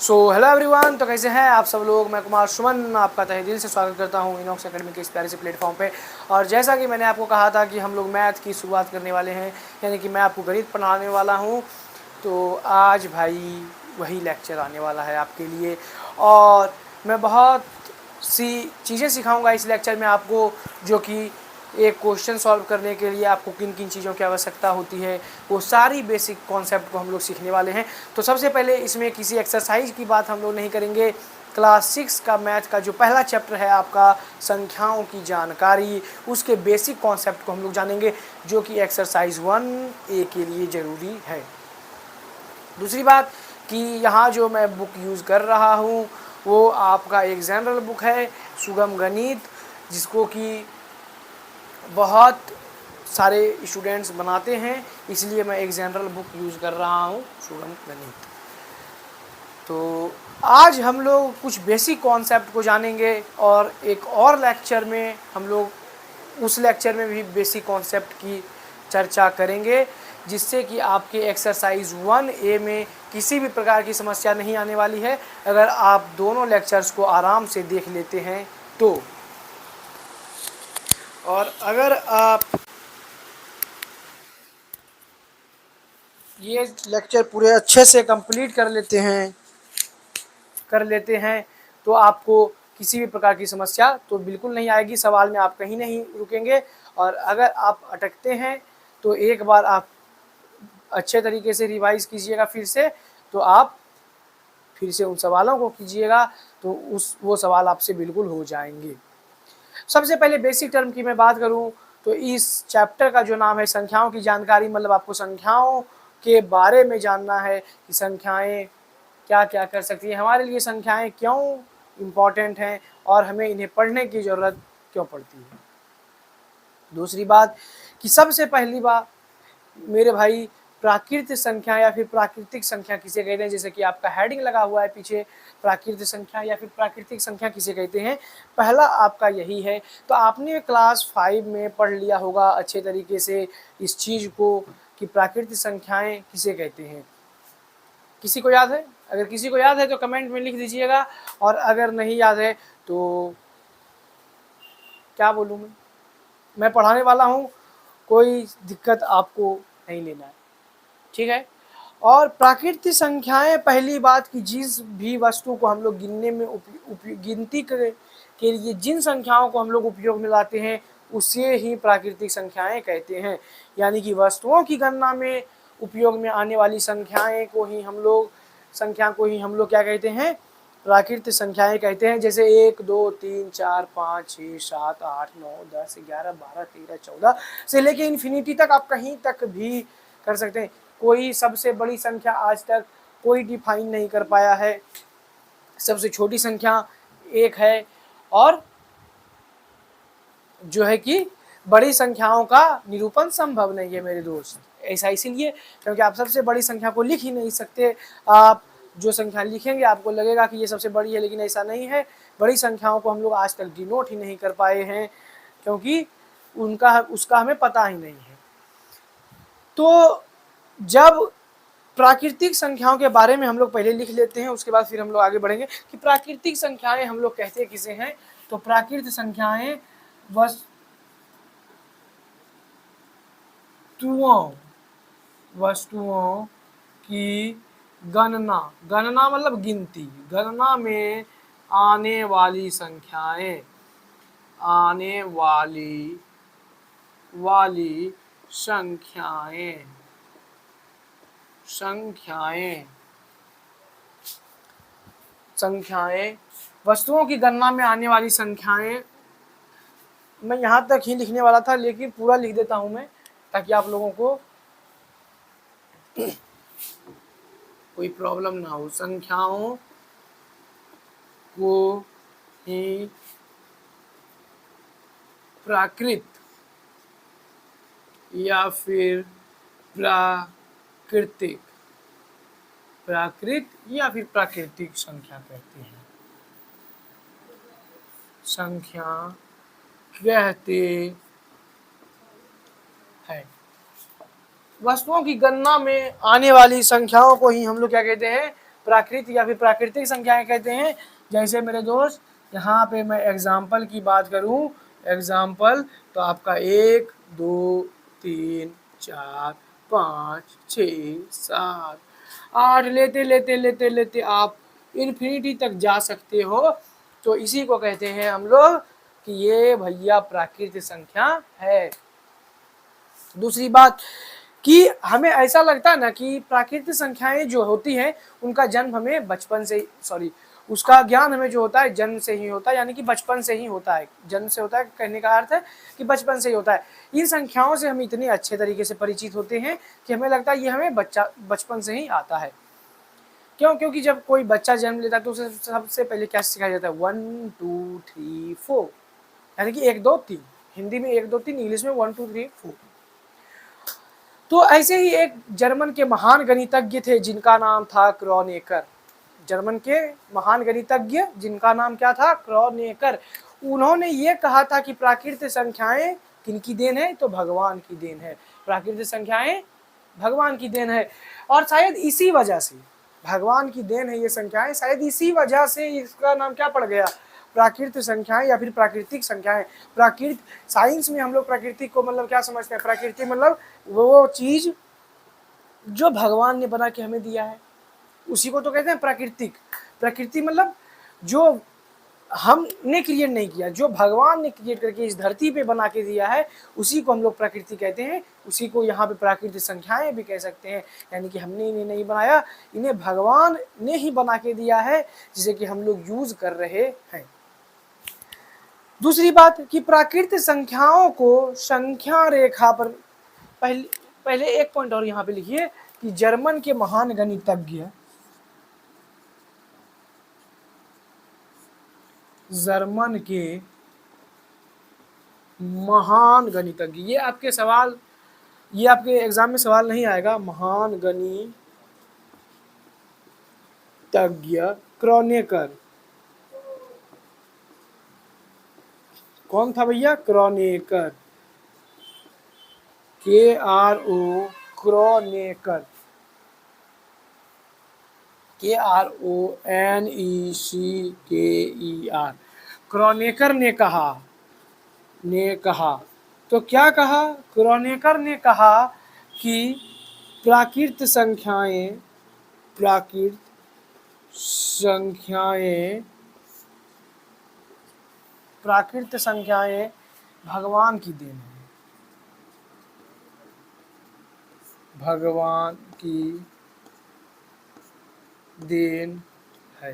Hello everyone. तो कैसे हैं आप सब लोग। मैं कुमार सुमन आपका तहे दिल से स्वागत करता हूं इनॉक्स एकेडमी के इस प्यारे से प्लेटफॉर्म पे। और जैसा कि मैंने आपको कहा था कि हम लोग मैथ की शुरुआत करने वाले हैं, यानी कि मैं आपको गणित पढ़ाने वाला हूं। तो आज भाई वही लेक्चर आने वाला है आपके लिए, और मैं बहुत सी चीज़ें सिखाऊंगा इस लेक्चर में आपको, जो कि एक क्वेश्चन सॉल्व करने के लिए आपको किन किन चीज़ों की आवश्यकता होती है, वो सारी बेसिक कॉन्सेप्ट को हम लोग सीखने वाले हैं। तो सबसे पहले इसमें किसी एक्सरसाइज की बात हम लोग नहीं करेंगे। क्लास 6 का मैथ का जो पहला चैप्टर है आपका संख्याओं की जानकारी, उसके बेसिक कॉन्सेप्ट को हम लोग जानेंगे, जो कि एक्सरसाइज 1A के लिए ज़रूरी है। दूसरी बात कि यहाँ जो मैं बुक यूज़ कर रहा हूँ वो आपका एक जनरल बुक है, सुगम गणित, जिसको कि बहुत सारे स्टूडेंट्स बनाते हैं, इसलिए मैं एक जनरल बुक यूज़ कर रहा हूँ, सुगम गणित। तो आज हम लोग कुछ बेसिक कॉन्सेप्ट को जानेंगे, और एक और लेक्चर में हम लोग उस लेक्चर में भी बेसिक कॉन्सेप्ट की चर्चा करेंगे, जिससे कि आपके एक्सरसाइज 1A में किसी भी प्रकार की समस्या नहीं आने वाली है, अगर आप दोनों लेक्चर्स को आराम से देख लेते हैं तो। और अगर आप ये लेक्चर पूरे अच्छे से कंप्लीट कर लेते हैं तो आपको किसी भी प्रकार की समस्या तो बिल्कुल नहीं आएगी, सवाल में आप कहीं नहीं रुकेंगे। और अगर आप अटकते हैं तो एक बार आप अच्छे तरीके से रिवाइज कीजिएगा फिर से, तो आप फिर से उन सवालों को कीजिएगा, तो वो सवाल आपसे बिल्कुल हो जाएंगे। सबसे पहले बेसिक टर्म की मैं बात करूं तो इस चैप्टर का जो नाम है संख्याओं की जानकारी, मतलब आपको संख्याओं के बारे में जानना है कि संख्याएं क्या क्या कर सकती हैं, हमारे लिए संख्याएं क्यों इम्पॉर्टेंट हैं और हमें इन्हें पढ़ने की ज़रूरत क्यों पड़ती है। दूसरी बात कि सबसे पहली बात मेरे भाई, प्राकृतिक संख्या या फिर प्राकृतिक संख्या किसे कहते हैं, जैसे कि आपका हेडिंग लगा हुआ है पीछे, प्राकृतिक संख्या या फिर प्राकृतिक संख्या किसे कहते हैं, पहला आपका यही है। तो आपने क्लास 5 में पढ़ लिया होगा अच्छे तरीके से इस चीज़ को कि प्राकृतिक संख्याएं किसे कहते हैं। किसी को याद है? अगर किसी को याद है तो कमेंट में लिख दीजिएगा, और अगर नहीं याद है तो क्या बोलूँ मैं पढ़ाने वाला हूँ, कोई दिक्कत आपको नहीं लेना है, ठीक है। और प्राकृतिक संख्याएं, पहली बात कि जिस भी वस्तु को हम लोग गिनने में गिनती के लिए जिन संख्याओं को हम लोग उपयोग में लाते हैं उसे ही प्राकृतिक संख्याएं कहते हैं। यानी कि वस्तुओं की गणना में उपयोग में आने वाली संख्या को ही हम लोग क्या कहते हैं, प्राकृतिक संख्याएं कहते हैं। जैसे 1 2 3 4 5 6 7 8 9 10 11 12 13 14 से लेके इन्फिनिटी तक आप कहीं तक भी कर सकते हैं। कोई सबसे बड़ी संख्या आज तक कोई डिफाइन नहीं कर पाया है, सबसे छोटी संख्या 1 है। और जो है कि बड़ी संख्याओं का निरूपण संभव नहीं है मेरे दोस्त। ऐसा इसीलिए क्योंकि आप सबसे बड़ी संख्या को लिख ही नहीं सकते। आप जो संख्या लिखेंगे आपको लगेगा कि ये सबसे बड़ी है, लेकिन ऐसा नहीं है। बड़ी संख्याओं को हम लोग आज तक डिनोट ही नहीं कर पाए हैं, क्योंकि उसका हमें पता ही नहीं है। तो जब प्राकृतिक संख्याओं के बारे में हम लोग पहले लिख लेते हैं, उसके बाद फिर हम लोग आगे बढ़ेंगे कि प्राकृतिक संख्याएं हम लोग कहते किसे हैं। तो प्राकृतिक संख्याएं वस्तुओं की गणना मतलब गिनती, गणना में आने वाली संख्याएं, आने वाली संख्याएं वस्तुओं की गणना में आने वाली संख्याएं। मैं यहाँ तक ही लिखने वाला था, लेकिन पूरा लिख देता हूँ मैं, ताकि आप लोगों को कोई प्रॉब्लम ना हो। संख्याओं को ही प्राकृत या फिर प्राकृतिक संख्या कहते हैं। संख्या कहते हैं वस्तुओं की गणना में आने वाली संख्याओं को ही हम लोग क्या कहते हैं, प्राकृत या फिर प्राकृतिक संख्याएं कहते हैं। जैसे मेरे दोस्त यहाँ पे मैं एग्जाम्पल की बात करूँ, एग्जाम्पल तो आपका 1 2 3 4 5 6 7 8 लेते लेते लेते लेते आप इन्फिनिटी तक जा सकते हो। तो इसी को कहते हैं हम लोग कि ये भैया प्राकृतिक संख्या है। दूसरी बात कि हमें ऐसा लगता है ना कि प्राकृतिक संख्याएं जो होती हैं उनका जन्म हमें बचपन से उसका ज्ञान हमें जो होता है जन्म से ही होता है, यानी कि बचपन से ही होता है। जन्म से होता है कहने का अर्थ है कि बचपन से ही होता है। इन संख्याओं से हम इतने अच्छे तरीके से परिचित होते हैं कि हमें लगता है ये हमें बचपन से ही आता है। क्यों? क्योंकि जब कोई बच्चा जन्म लेता है तो उसे सबसे पहले क्या सिखाया जाता है? 1 2 3 4, यानी कि 1 2 3। हिंदी में 1 2 3, इंग्लिश में 1 2 3 4। तो ऐसे ही एक जर्मन के महान गणितज्ञ थे जिनका नाम था क्रॉनेकर। जर्मन के महान गणितज्ञ जिनका नाम क्या था? क्रॉनेकर। उन्होंने ये कहा था कि प्राकृतिक संख्याएं किनकी देन है? तो भगवान की देन है। प्राकृतिक संख्याएं भगवान की देन है। और शायद इसी वजह से भगवान की देन है ये संख्याएं, शायद इसी वजह से इसका नाम क्या पड़ गया? प्राकृतिक संख्याएं या फिर प्राकृतिक संख्याएं। प्राकृतिक साइंस में हम लोग प्राकृतिक को मतलब क्या समझते हैं? प्राकृतिक मतलब वो चीज जो भगवान ने बना के हमें दिया है, उसी को तो कहते हैं प्राकृतिक। प्रकृति मतलब जो हमने क्रिएट नहीं किया, जो भगवान ने क्रिएट करके इस धरती पे बना के दिया है, उसी को हम लोग प्रकृति कहते हैं। उसी को यहाँ पे प्राकृतिक संख्याएं भी कह सकते हैं, यानी कि हमने इन्हें नहीं बनाया, इन्हें भगवान ने ही बना के दिया है, जिसे कि हम लोग यूज कर रहे हैं। दूसरी बात कि प्राकृतिक संख्याओं को संख्या रेखा पर पहले एक पॉइंट और यहाँ पे लिखिए कि जर्मन के महान गणितज्ञ जर्मन के महान गणितज्ञ, ये आपके एग्जाम में सवाल नहीं आएगा। महान गणितज्ञ क्रॉनेकर, कौन था भैया? क्रॉनेकर, KRO, क्रॉनेकर, KRONECKER। क्रॉनेकर ने कहा तो क्या कहा? क्रॉनेकर ने कहा कि प्राकृतिक संख्याएं भगवान की देन है, भगवान की देन है।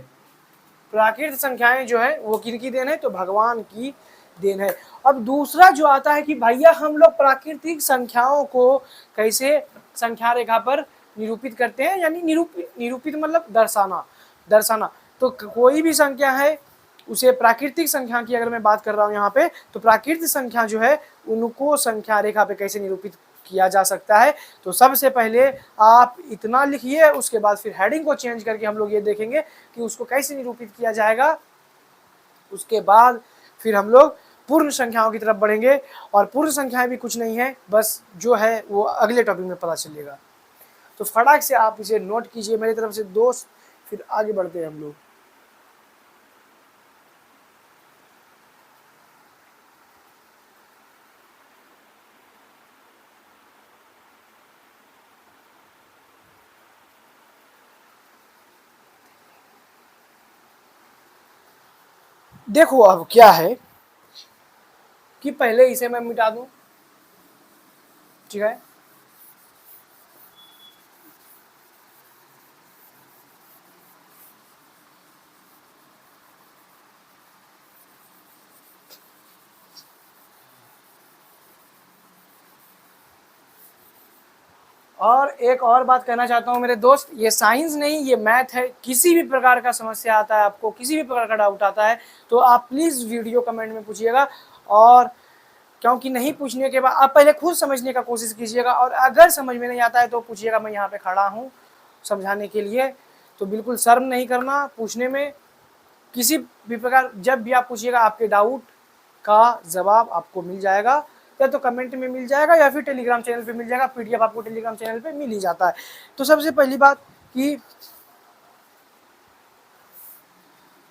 प्राकृतिक संख्याएं जो है वो किनकी देन है? तो भगवान की देन है। अब दूसरा जो आता है कि भैया हम लोग प्राकृतिक संख्याओं को कैसे संख्या रेखा पर निरूपित करते हैं, यानी निरूपित मतलब दर्शाना। तो कोई भी संख्या है उसे प्राकृतिक संख्या की अगर मैं बात कर रहा हूँ यहाँ पे, तो प्राकृतिक संख्या जो है उनको संख्या रेखा पे कैसे निरूपित किया जा सकता है? तो सबसे पहले आप इतना लिखिए, उसके बाद फिर हेडिंग को चेंज करके हम लोग ये देखेंगे कि उसको कैसे निरूपित किया जाएगा। उसके बाद फिर हम लोग पूर्ण संख्याओं की तरफ बढ़ेंगे, और पूर्ण संख्याएं भी कुछ नहीं है, बस जो है वो अगले टॉपिक में पता चलेगा। तो फटाक से आप इसे नोट कीजिए मेरी तरफ से दोस्त, फिर आगे बढ़ते हैं हम लोग। देखो अब क्या है कि पहले इसे मैं मिटा दूं, ठीक है? और एक और बात कहना चाहता हूँ मेरे दोस्त, ये साइंस नहीं, ये मैथ है। किसी भी प्रकार का समस्या आता है, आपको किसी भी प्रकार का डाउट आता है, तो आप प्लीज़ वीडियो कमेंट में पूछिएगा। और क्योंकि नहीं पूछने के बाद आप पहले खुद समझने का कोशिश कीजिएगा, और अगर समझ में नहीं आता है तो पूछिएगा, मैं यहाँ पे खड़ा हूँ समझाने के लिए। तो बिल्कुल शर्म नहीं करना पूछने में, किसी भी प्रकार जब भी आप पूछिएगा आपके डाउट का जवाब आपको मिल जाएगा, या तो कमेंट में मिल जाएगा या फिर टेलीग्राम चैनल पे मिल जाएगा। PDF आपको टेलीग्राम चैनल पे मिल ही जाता है। तो सबसे पहली बात कि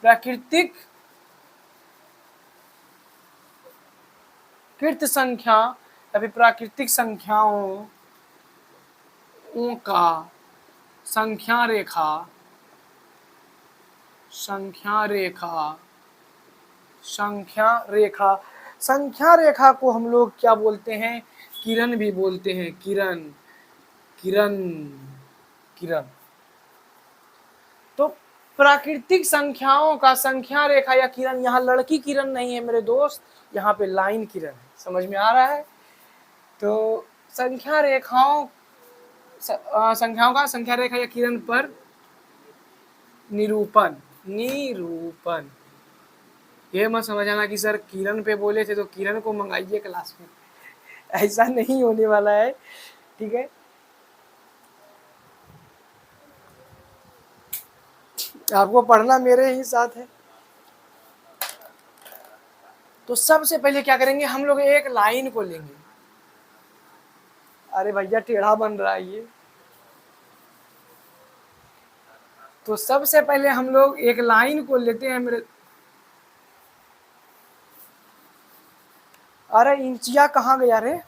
प्राकृतिक कृत संख्या या फिर प्राकृतिक संख्याओं का संख्या रेखा संख्या रेखा को हम लोग क्या बोलते हैं? किरण भी बोलते हैं। किरण किरण किरण। तो प्राकृतिक संख्याओं का संख्या रेखा या किरण, यहाँ लड़की किरण नहीं है मेरे दोस्त, यहाँ पे लाइन किरण है। समझ में आ रहा है? तो संख्या रेखाओं संख्याओं का संख्या रेखा या किरण पर निरूपण। ये मत समझ आना कि सर किरण पे बोले थे तो किरण को मंगाइए क्लास में, ऐसा नहीं होने वाला है, ठीक है? आपको पढ़ना मेरे ही साथ है। तो सबसे पहले क्या करेंगे हम लोग, एक लाइन को लेंगे। अरे भैया टेढ़ा बन रहा है ये। तो सबसे पहले हम लोग एक लाइन को लेते हैं मेरे। अरे इंचिया कहाँ गया रे?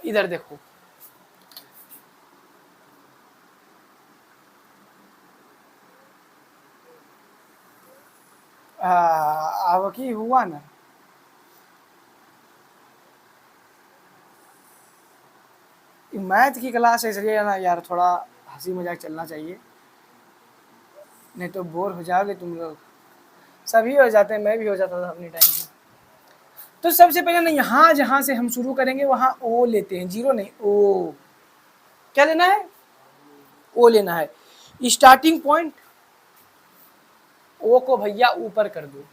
इधर देखो। अब की हुआ ना, मैथ की क्लास है इसलिए ना यार, थोड़ा हंसी मजाक चलना चाहिए, नहीं तो बोर हो जाओगे तुम लोग। सभी हो जाते हैं, मैं भी हो जाता था अपने टाइम पे। तो सबसे पहले ना यहाँ जहाँ से हम शुरू करेंगे वहाँ ओ लेते हैं, जीरो नहीं, ओ। क्या लेना है? ओ लेना है। स्टार्टिंग पॉइंट ओ को भैया ऊपर कर दो,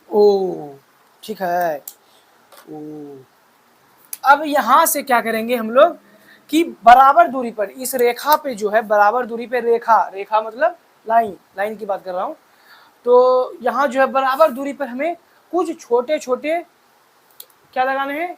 ओ, ठीक है, ओ। अब यहाँ से क्या करेंगे हम लोग कि बराबर दूरी पर इस रेखा पे जो है, बराबर दूरी पे रेखा मतलब लाइन की बात कर रहा हूँ। तो यहाँ जो है बराबर दूरी पर हमें कुछ छोटे छोटे क्या लगाने हैं?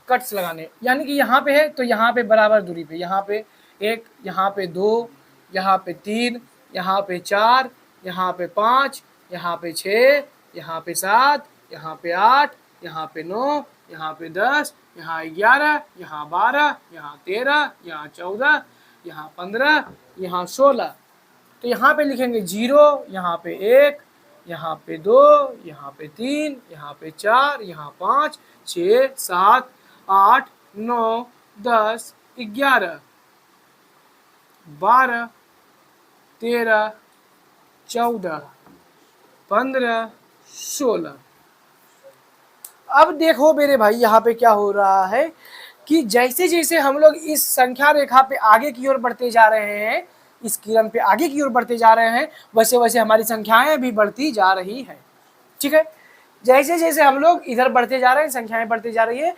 कट्स लगाने। यानी कि यहाँ पे है तो यहाँ पे बराबर दूरी पे, यहाँ पे 1, यहाँ पे 2, यहाँ पे 3, यहाँ पे 4, यहाँ पे 5, यहाँ पे 6, यहाँ पे 7, यहाँ पे 8, यहाँ पे 9, यहाँ पे 10, यहाँ 11, यहाँ 12, यहाँ 13, यहाँ 14, यहाँ 15, यहाँ 16। तो यहाँ पे लिखेंगे 0, यहाँ पे 1, यहाँ पे 2, यहाँ पे 3, यहाँ पे 4, यहाँ 5, 6, 7, 8, 9, 10, 11, 12, 13, 14, 15, 16। अब देखो मेरे भाई यहाँ पे क्या हो रहा है कि जैसे जैसे हम लोग इस संख्या रेखा पे आगे की ओर बढ़ते जा रहे हैं, इस किरण पे आगे की ओर बढ़ते जा रहे हैं, वैसे वैसे हमारी संख्याएं भी बढ़ती जा रही हैं, ठीक है? जैसे जैसे हम लोग इधर बढ़ते जा रहे हैं, संख्याएं बढ़ती जा रही है।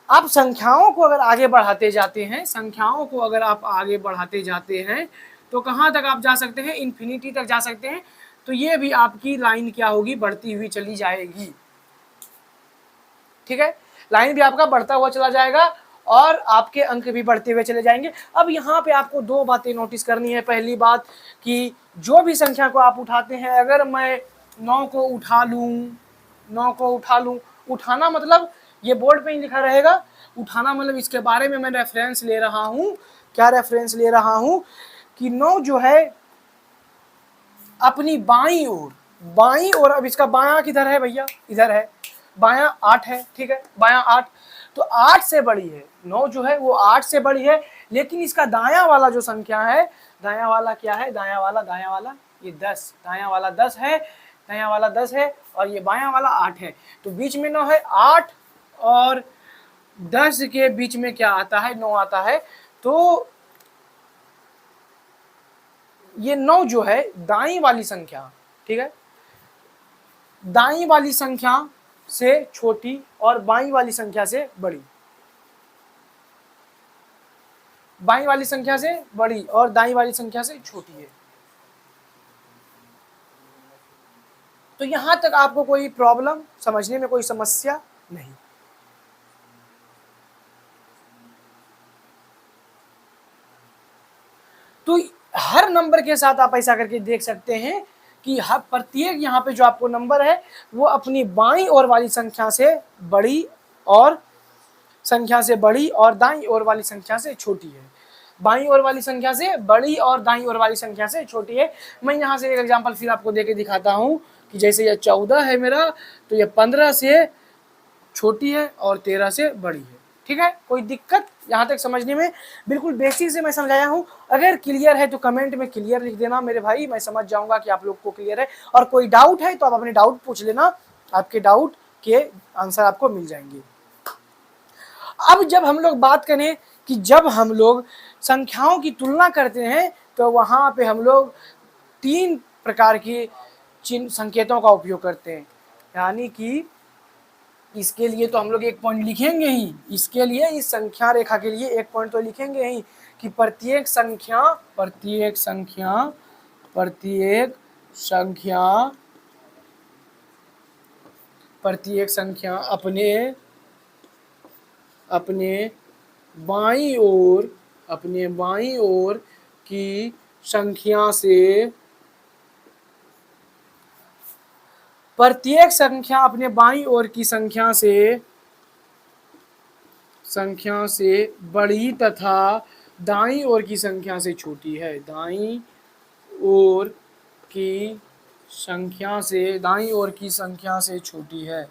आप संख्याओं को अगर आगे बढ़ाते जाते हैं, संख्याओं को अगर आप आगे बढ़ाते जाते हैं तो कहाँ तक आप जा सकते हैं? इन्फिनिटी तक जा सकते हैं। तो ये भी आपकी लाइन क्या होगी? बढ़ती हुई चली जाएगी, ठीक है? लाइन भी आपका बढ़ता हुआ चला जाएगा और आपके अंक भी बढ़ते हुए चले जाएंगे। अब यहाँ पे आपको दो बातें नोटिस करनी है। पहली बात कि जो भी संख्या को आप उठाते हैं, अगर मैं 9 को उठा लूँ, उठाना मतलब ये बोर्ड पे ही लिखा रहेगा, उठाना मतलब इसके बारे में मैं रेफरेंस ले रहा हूँ। क्या रेफरेंस ले रहा हूँ? कि 9 जो है अपनी बाईं ओर, अब इसका बायां किधर है भैया? इधर है, बायां 8 है, ठीक है, बायां 8। तो 8 से बड़ी है, 9 जो है वो 8 से बड़ी है, लेकिन इसका दायां वाला जो संख्या है, दायां वाला क्या है? दायां वाला ये 10, दायां वाला 10 है, दायां वाला 10 है और ये बायां वाला 8 है। तो बीच में 9 है, 8 और 10 के बीच में क्या आता है? 9 आता है। तो ये 9 जो है दाईं वाली संख्या, ठीक है, दाईं वाली संख्या से छोटी और बाईं वाली संख्या से बड़ी, बाईं वाली संख्या से बड़ी और दाईं वाली संख्या से छोटी है। तो यहां तक आपको कोई प्रॉब्लम समझने में कोई समस्या नहीं। तो हर नंबर के साथ आप ऐसा करके देख सकते हैं कि हर प्रत्येक यहाँ पे जो आपको नंबर है वो अपनी बाईं ओर वाली संख्या से बड़ी और दाईं ओर वाली संख्या से छोटी है। बाईं ओर वाली संख्या से बड़ी और दाईं ओर वाली संख्या से छोटी है। मैं यहाँ से एक एग्जांपल फिर आपको देके दिखाता हूँ कि जैसे ये 14 है मेरा, तो ये 15 से छोटी है और 13 से बड़ी है। ठीक है, कोई दिक्कत यहाँ तक समझने में? बिल्कुल बेसिक से मैं समझाया हूँ। अगर क्लियर है तो कमेंट में क्लियर लिख देना मेरे भाई, मैं समझ जाऊंगा कि आप लोग को क्लियर है। और कोई डाउट है तो आप अपने डाउट पूछ लेना, आपके डाउट के आंसर आपको मिल जाएंगे। अब जब हम लोग बात करें कि जब हम लोग संख्याओं की तुलना करते हैं तो वहाँ पे हम लोग 3 प्रकार की चिन्ह संकेतों का उपयोग करते हैं। यानी कि इसके लिए तो हम लोग एक पॉइंट लिखेंगे ही, इसके लिए इस संख्या रेखा के लिए एक पॉइंट तो लिखेंगे ही कि प्रत्येक संख्या अपने बाईं ओर की संख्या से प्रत्येक संख्या अपने बाईं ओर की संख्या से बड़ी तथा दाईं ओर की संख्या से छोटी है। दाईं ओर की संख्या से छोटी है।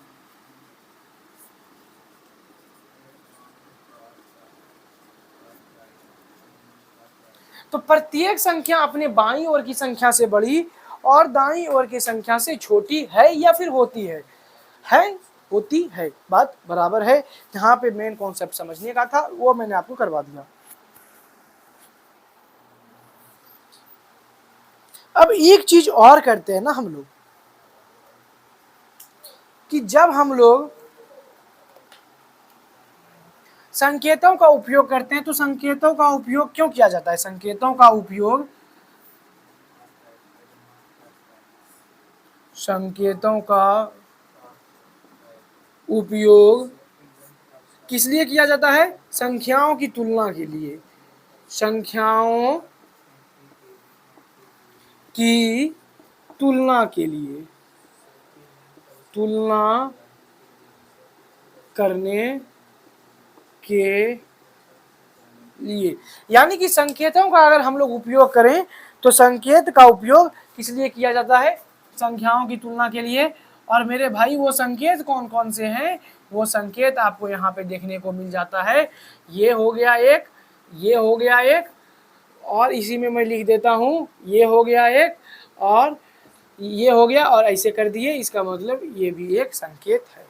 तो प्रत्येक संख्या अपने बाईं ओर की संख्या से बड़ी और दाईं ओर की संख्या से छोटी है या फिर होती है? होती है, बात बराबर है। यहाँ पे मेन कॉन्सेप्ट समझने का था वो मैंने आपको करवा दिया। अब एक चीज और करते हैं ना हम लोग कि जब हम लोग संकेतों का उपयोग करते हैं तो संकेतों का उपयोग क्यों किया जाता है? संकेतों का उपयोग किस लिए किया जाता है? संख्याओं की तुलना के लिए। संख्याओं की तुलना करने के लिए, यानी कि संकेतों का अगर हम लोग उपयोग करें तो संकेत का उपयोग किस लिए किया जाता है? संख्याओं की तुलना के लिए। और मेरे भाई वो संकेत कौन कौन से हैं? वो संकेत आपको यहाँ पे देखने को मिल जाता है। ये हो गया एक, और इसी में मैं लिख देता हूँ ये हो गया एक, और ये हो गया, और ऐसे कर दिए, इसका मतलब ये भी एक संकेत है।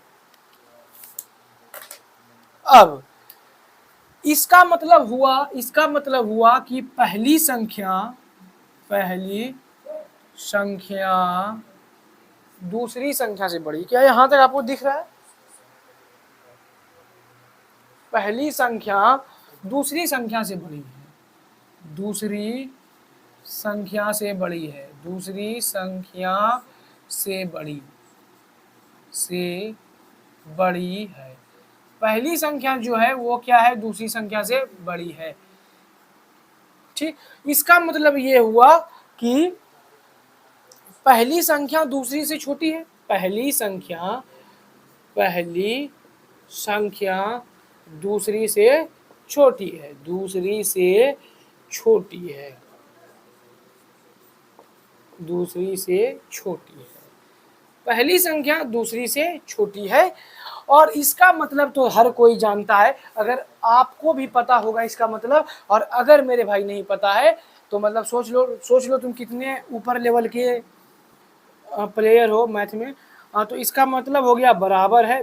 अब इसका मतलब हुआ कि पहली संख्या दूसरी संख्या से बड़ी। क्या यहां तक आपको दिख रहा है? पहली संख्या दूसरी संख्या से बड़ी है, दूसरी संख्या से बड़ी है। पहली संख्या जो है वो क्या है? दूसरी संख्या से बड़ी है। ठीक, इसका मतलब ये हुआ कि पहली संख्या दूसरी से छोटी है। पहली संख्या दूसरी से छोटी है। पहली संख्या दूसरी से छोटी है, और इसका मतलब तो हर कोई जानता है। अगर आपको भी पता होगा इसका मतलब, और अगर मेरे भाई नहीं पता है तो मतलब सोच लो तुम कितने ऊपर लेवल के प्लेयर हो मैथ में। तो इसका मतलब हो गया बराबर है,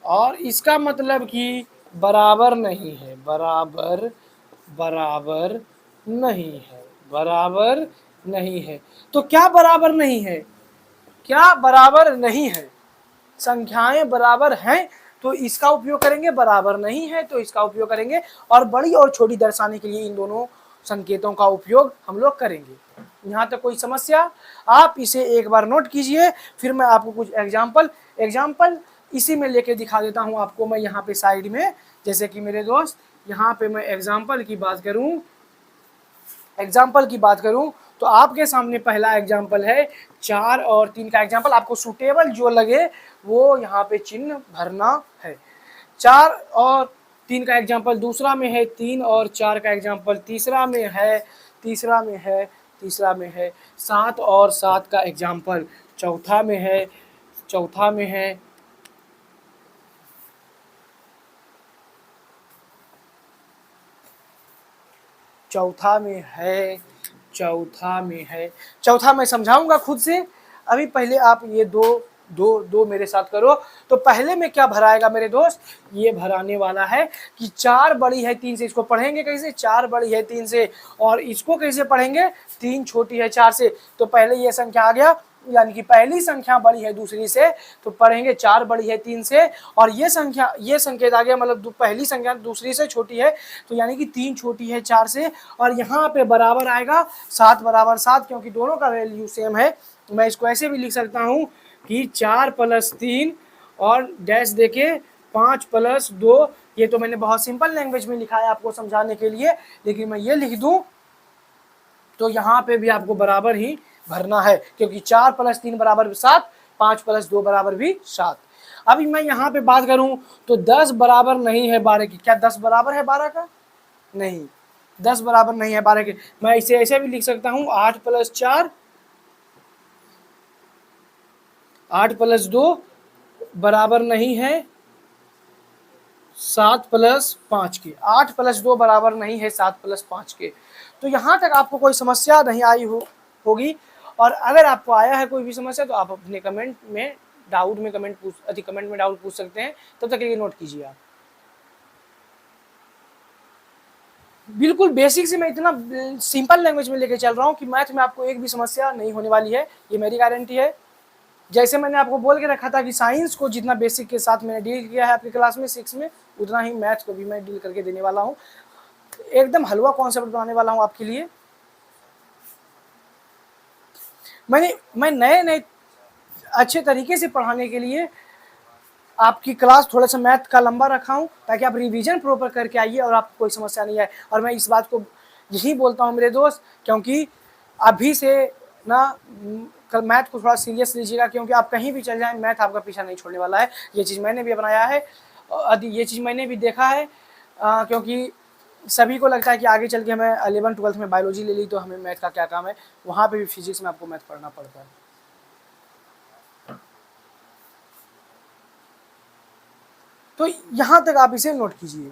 और इसका मतलब कि बराबर नहीं है। तो क्या बराबर नहीं है? संख्याएं बराबर हैं तो इसका उपयोग करेंगे, बराबर नहीं है तो इसका उपयोग करेंगे, और बड़ी और छोटी दर्शाने के लिए इन दोनों संकेतों का उपयोग हम लोग करेंगे। यहाँ तक कोई समस्या? आप इसे एक बार नोट कीजिए, फिर मैं आपको कुछ एग्जाम्पल इसी में लेके दिखा देता हूँ आपको। मैं यहाँ पे साइड में जैसे कि मेरे दोस्त यहाँ पे मैं एग्जाम्पल की बात करूँ तो आपके सामने पहला एग्जाम्पल है 4 और 3 का एग्जाम्पल। आपको सूटेबल जो लगे वो यहाँ पे चिन्ह भरना है। 4 और 3 का एग्जाम्पल दूसरा में है, 3 और 4 का एग्जाम्पल तीसरा में है, 7 और 7 का एग्जाम्पल चौथा में है, चौथा मैं समझाऊंगा खुद से। अभी पहले आप ये दो मेरे साथ करो। तो पहले में क्या भराएगा मेरे दोस्त, ये भराने वाला है कि 4 बड़ी है 3 से। इसको पढ़ेंगे कैसे, 4 बड़ी है 3 से, और इसको कैसे पढ़ेंगे, 3 छोटी है 4 से। तो पहले ये संख्या आ गया, यानी कि पहली संख्या बड़ी है दूसरी से, तो पढ़ेंगे 4 बड़ी है 3 से, और ये संकेत आ गया, मतलब पहली संख्या दूसरी से छोटी है, तो यानी कि 3 छोटी है 4 से। और यहाँ पे बराबर आएगा 7 बराबर 7, क्योंकि दोनों का वैल्यू सेम है। मैं इसको ऐसे भी लिख सकता हूँ कि 4 + 3 और डैश देके 5 + 2। ये तो मैंने बहुत सिंपल लैंग्वेज में लिखा है आपको समझाने के लिए, लेकिन मैं ये लिख दूं तो यहाँ पे भी आपको बराबर ही भरना है, क्योंकि 4 + 3 बराबर 7, 5 + 2 बराबर भी 7। अभी मैं यहाँ पे बात करूँ तो 10 बराबर नहीं है 12 की। क्या 10 बराबर है 12 का? नहीं, 10 बराबर नहीं है 12 के। मैं इसे ऐसे भी लिख सकता हूँ 8 + 4, 8 + 2 बराबर नहीं है 7 + 5 के। 8 + 2 बराबर नहीं है 7 + 5 के। तो यहाँ तक आपको कोई समस्या नहीं आई होगी। और अगर आपको आया है कोई भी समस्या तो आप अपने कमेंट में डाउट पूछ सकते हैं। तब तक के लिए नोट कीजिए आप। बिल्कुल बेसिक से मैं इतना सिंपल लैंग्वेज में लेके चल रहा हूँ कि मैथ में आपको एक भी समस्या नहीं होने वाली है, ये मेरी गारंटी है। जैसे मैंने आपको बोल के रखा था कि साइंस को जितना बेसिक के साथ मैंने डील किया है आपकी क्लास में 6 में, उतना ही मैथ को भी मैं डील करके देने वाला हूँ। एकदम हलवा कॉन्सेप्ट बनाने वाला हूँ आपके लिए। मैं नए अच्छे तरीके से पढ़ाने के लिए आपकी क्लास थोड़ा सा मैथ का लंबा रखा हूँ, ताकि आप रिवीजन प्रॉपर करके आइए और आपको कोई समस्या नहीं आए। और मैं इस बात को यही बोलता हूँ मेरे दोस्त, क्योंकि अभी से ना कल मैथ को थोड़ा सीरियस लीजिएगा, क्योंकि आप कहीं भी चल जाएं मैथ आपका पीछा नहीं छोड़ने वाला है। ये चीज़ मैंने भी अपनाया है, ये चीज़ मैंने भी देखा है, क्योंकि सभी को लगता है कि आगे चल के हमें 11th-12th में बायोलॉजी ले ली तो हमें मैथ का क्या काम है। वहाँ पे भी फिजिक्स में आपको मैथ पढ़ना पड़ता है। तो यहाँ तक आप इसे नोट कीजिए।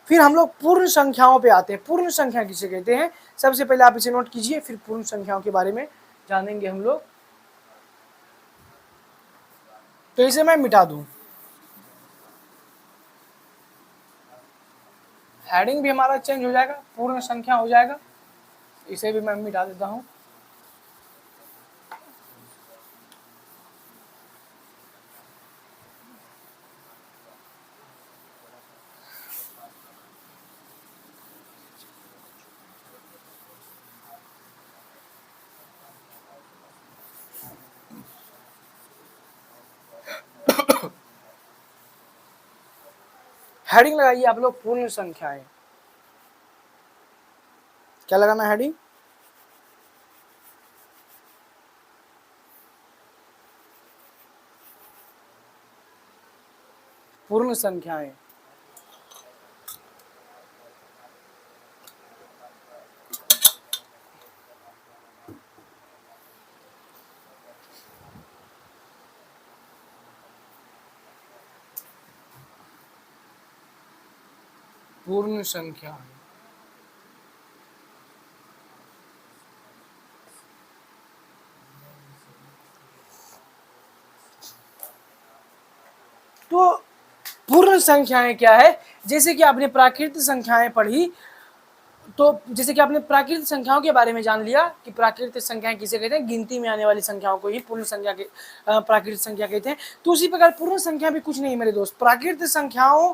फिर हम लोग पूर्ण संख्याओं पे आते हैं। पूर्ण संख्या किसे कहते हैं, सबसे पहले आप इसे नोट कीजिए, फिर पूर्ण संख्याओं के बारे में जानेंगे हम लोग। तो इसे मैं मिटा दूं, हेडिंग भी हमारा चेंज हो जाएगा, पूर्ण संख्या हो जाएगा। इसे भी मैं मिटा देता हूं। हेडिंग लगाइए आप लोग, पूर्ण संख्याएं। क्या लगाना हेडिंग? पूर्ण संख्याएं। पूर्ण संख्या। तो पूर्ण संख्याएं क्या है, जैसे कि आपने प्राकृतिक संख्याएं पढ़ी, तो जैसे कि आपने प्राकृतिक संख्याओं के बारे में जान लिया कि प्राकृतिक संख्याएं किसे कहते हैं, गिनती में आने वाली संख्याओं को ही पूर्ण संख्या के प्राकृतिक संख्या कहते हैं। तो उसी प्रकार पूर्ण संख्या भी कुछ नहीं मेरे दोस्त, प्राकृतिक संख्याओं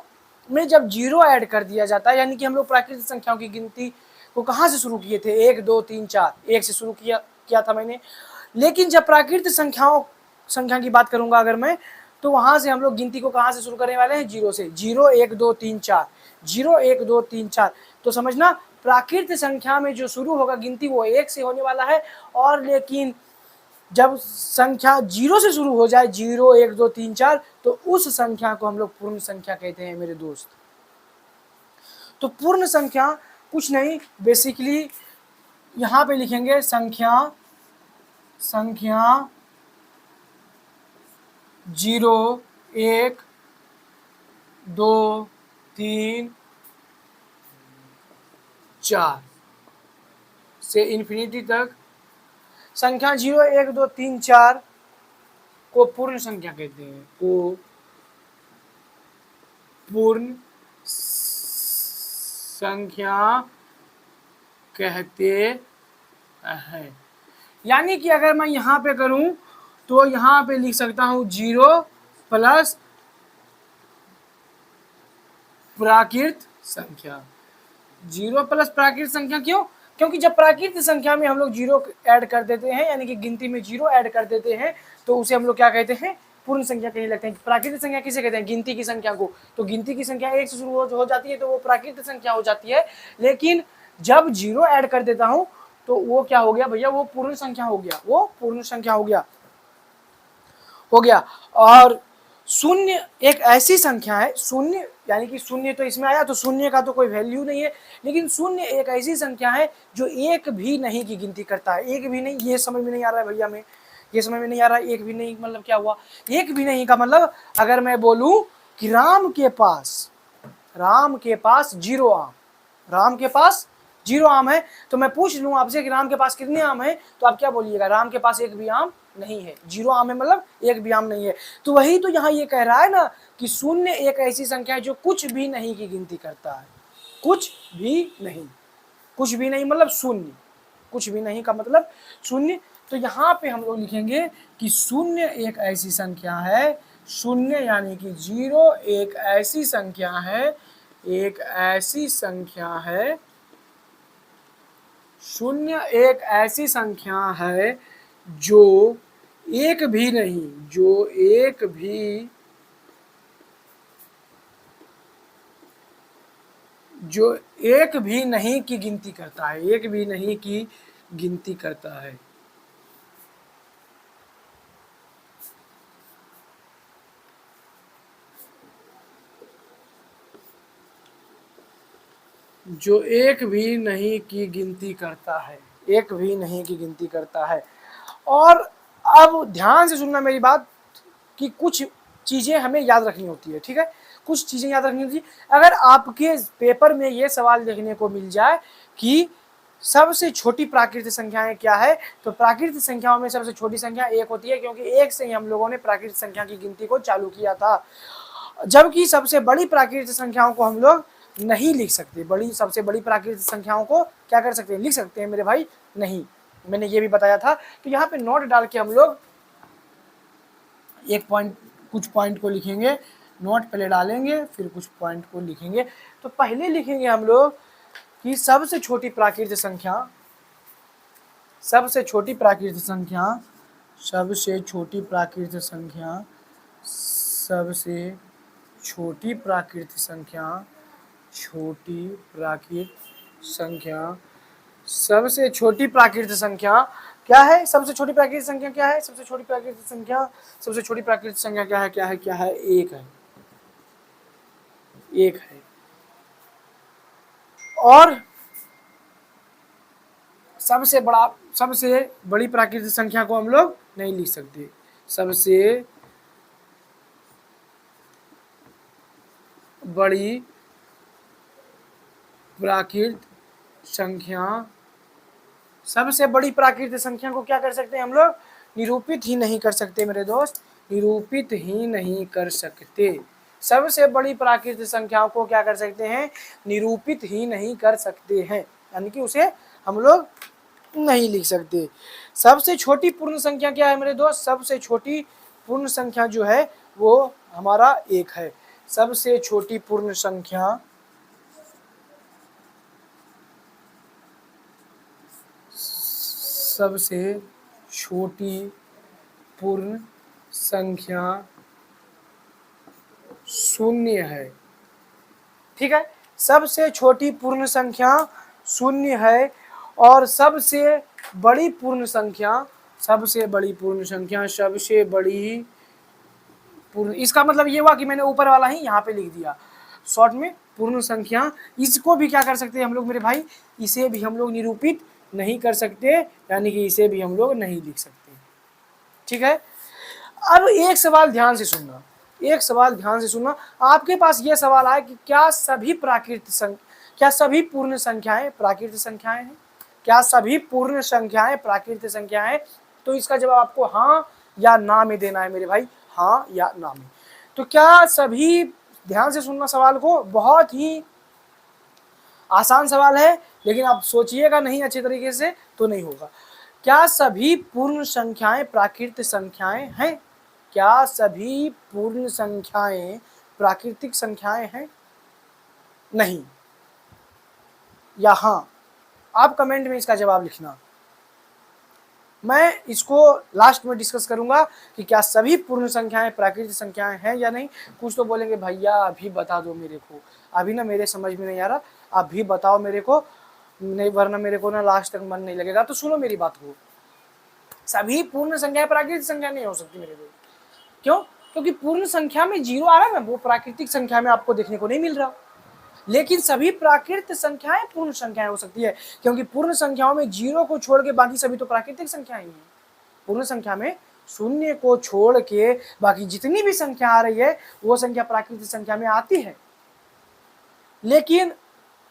में जब जीरो ऐड कर दिया जाता है, यानी कि हम लोग प्राकृतिक संख्याओं की गिनती को कहाँ से शुरू किए थे, 1 2 3 4, 1 से शुरू किया था मैंने। लेकिन जब प्राकृतिक संख्या की बात करूंगा अगर मैं, तो वहां से हम लोग गिनती को कहां से शुरू करने वाले हैं, 0 से। 0 1 2 3 4, 0 1 2 3 4। तो समझना प्राकृत संख्या में जो शुरू होगा गिनती वो 1 से होने वाला है, और लेकिन जब संख्या 0 से शुरू हो जाए, 0 1 2 3 4, तो उस संख्या को हम लोग पूर्ण संख्या कहते हैं मेरे दोस्त। तो पूर्ण संख्या कुछ नहीं, बेसिकली यहां पे लिखेंगे संख्या 0 1 2 3 4 से इन्फिनिटी तक संख्या 0 1 2 3 4 को पूर्ण संख्या कहते हैं, को पूर्ण संख्या कहते हैं। यानी कि अगर मैं यहाँ पे करूं तो यहाँ पे लिख सकता हूं 0 प्लस प्राकृत संख्या। 0 प्लस प्राकृत संख्या, क्यों? क्योंकि जब प्राकृत संख्या में हम लोग 0 ऐड कर देते हैं, यानी कि गिनती में 0 ऐड कर देते हैं, तो उसे हम लोग क्या कहते हैं, पूर्ण संख्या कहने लगते हैं। प्राकृत संख्या किसे कहते हैं, गिनती की संख्या को। तो गिनती की संख्या 1 से शुरू हो जाती है तो वो प्राकृत संख्या हो जाती है, लेकिन जब 0 ऐड कर देता हूं तो वो क्या हो गया भैया, वो पूर्ण संख्या हो गया, वो पूर्ण संख्या हो गया। और शून्य एक ऐसी संख्या है, शून्य यानी कि शून्य तो इसमें आया, तो शून्य का तो कोई वैल्यू नहीं है, लेकिन शून्य एक ऐसी संख्या है जो एक भी नहीं की गिनती करता है। एक भी नहीं, ये समझ में नहीं आ रहा है भैया, में ये समझ में नहीं आ रहा है। एक भी नहीं मतलब क्या हुआ, एक भी नहीं का मतलब अगर मैं बोलूं कि राम के पास 0 आम, राम के पास 0 आम है, तो मैं पूछ लूं आपसे कि राम के पास कितने आम है, तो आप क्या बोलिएगा, राम के पास एक भी आम नहीं है। 0 आम है मतलब एक भी आम नहीं है। तो वही तो यहाँ ये कह रहा है ना कि शून्य एक ऐसी संख्या है जो कुछ भी नहीं की गिनती करता है, कुछ भी नहीं। कुछ भी नहीं मतलब शून्य, कुछ भी नहीं का मतलब शून्य। तो यहाँ पे हम लोग लिखेंगे कि शून्य एक ऐसी संख्या है, शून्य यानी कि 0 एक ऐसी संख्या है, एक ऐसी संख्या है, शून्य एक ऐसी संख्या है जो एक भी नहीं, जो एक भी नहीं की गिनती करता है, एक भी नहीं की गिनती करता है। जो एक भी नहीं की गिनती करता है, एक भी नहीं की गिनती करता है। और अब ध्यान से सुनना मेरी बात कि कुछ चीज़ें हमें याद रखनी होती है, ठीक है, कुछ चीज़ें याद रखनी होती है। अगर आपके पेपर में ये सवाल देखने को मिल जाए कि सबसे छोटी प्राकृतिक संख्याएं क्या है, तो प्राकृतिक संख्याओं में सबसे छोटी संख्या 1 होती है, क्योंकि 1 से ही हम लोगों ने प्राकृतिक संख्या की गिनती को चालू किया था। जबकि सबसे बड़ी प्राकृतिक संख्याओं को हम लोग नहीं लिख सकते, सबसे बड़ी प्राकृतिक संख्याओं को क्या कर सकते हैं, लिख सकते हैं मेरे भाई, नहीं। मैंने ये भी बताया था। तो यहाँ पे नोट डाल के हम लोग कुछ पॉइंट को लिखेंगे, नोट पहले डालेंगे फिर कुछ पॉइंट को लिखेंगे। तो पहले लिखेंगे हम लोग कि सबसे छोटी प्राकृतिक संख्या, सबसे छोटी प्राकृतिक संख्या, सबसे छोटी प्राकृतिक संख्या, सबसे छोटी प्राकृतिक संख्या, छोटी प्राकृतिक संख्या, सबसे छोटी प्राकृतिक संख्या क्या है, सबसे छोटी प्राकृतिक संख्या क्या है, सबसे छोटी प्राकृतिक संख्या, सबसे छोटी प्राकृतिक संख्या क्या है, क्या है, क्या है, एक है, एक है। और सबसे बड़ी प्राकृतिक संख्या को हम लोग नहीं लिख सकते। सबसे बड़ी प्राकृतिक संख्या, सबसे बड़ी प्राकृतिक संख्या को क्या कर सकते हैं हम लोग, निरूपित ही नहीं कर सकते मेरे दोस्त, निरूपित ही नहीं कर सकते। सबसे बड़ी प्राकृतिक संख्याओं को क्या कर सकते हैं, निरूपित ही नहीं कर सकते हैं, यानी कि उसे हम लोग नहीं लिख सकते। सबसे छोटी पूर्ण संख्या क्या है मेरे दोस्त, सबसे छोटी पूर्ण संख्या जो है वो हमारा 1 है। सबसे छोटी पूर्ण संख्या, सबसे छोटी पूर्ण संख्या शून्य है। ठीक है, सबसे छोटी पूर्ण संख्या शून्य है और सबसे बड़ी पूर्ण संख्या, सबसे बड़ी पूर्ण संख्या, सबसे बड़ी पूर्ण, इसका मतलब ये हुआ कि मैंने ऊपर वाला ही यहाँ पे लिख दिया शॉर्ट में पूर्ण संख्या। इसको भी क्या कर सकते हैं हम लोग मेरे भाई, इसे भी हम लोग निरूपित नहीं कर सकते, यानी कि इसे भी हम लोग नहीं लिख सकते। ठीक है, अब एक सवाल ध्यान से सुनना, एक सवाल ध्यान से सुनना। आपके पास ये सवाल आया कि क्या सभी क्या सभी पूर्ण संख्याएं प्राकृत संख्याएं हैं? क्या सभी पूर्ण संख्याएं प्राकृत संख्याएं हैं? तो इसका जवाब आपको हाँ या ना में देना है मेरे भाई, हाँ या ना में। तो क्या सभी, ध्यान से सुनना सवाल को, बहुत ही आसान सवाल है, लेकिन आप सोचिएगा नहीं अच्छे तरीके से तो नहीं होगा। क्या सभी पूर्ण संख्याएं प्राकृत संख्याएं हैं? क्या सभी पूर्ण संख्याएं प्राकृतिक संख्याएं हैं? नहीं या हाँ, आप कमेंट में इसका जवाब लिखना। मैं इसको लास्ट में डिस्कस करूंगा कि क्या सभी पूर्ण संख्याएं प्राकृतिक संख्याएं हैं या नहीं। कुछ तो बोलेंगे भैया अभी बता दो मेरे को, अभी ना मेरे समझ में नहीं आ रहा, अभी बताओ मेरे को, नहीं वरना मेरे को ना लास्ट तक मन नहीं लगेगा। तो सुनो मेरी बात को, सभी पूर्ण संख्याएं प्राकृतिक संख्या नहीं हो सकती मेरे को। क्यों? क्योंकि पूर्ण संख्या में जीरो आ रहा है ना, वो प्राकृतिक संख्या में आपको देखने को नहीं मिल रहा। लेकिन सभी प्राकृतिक संख्याएं पूर्ण संख्याएं हो सकती है, क्योंकि पूर्ण संख्याओं में जीरो को छोड़ के बाकी सभी तो प्राकृतिक संख्याएं हैं। पूर्ण संख्या में शून्य को छोड़ के बाकी जितनी भी संख्या आ रही है वो संख्या प्राकृतिक संख्या में आती है। लेकिन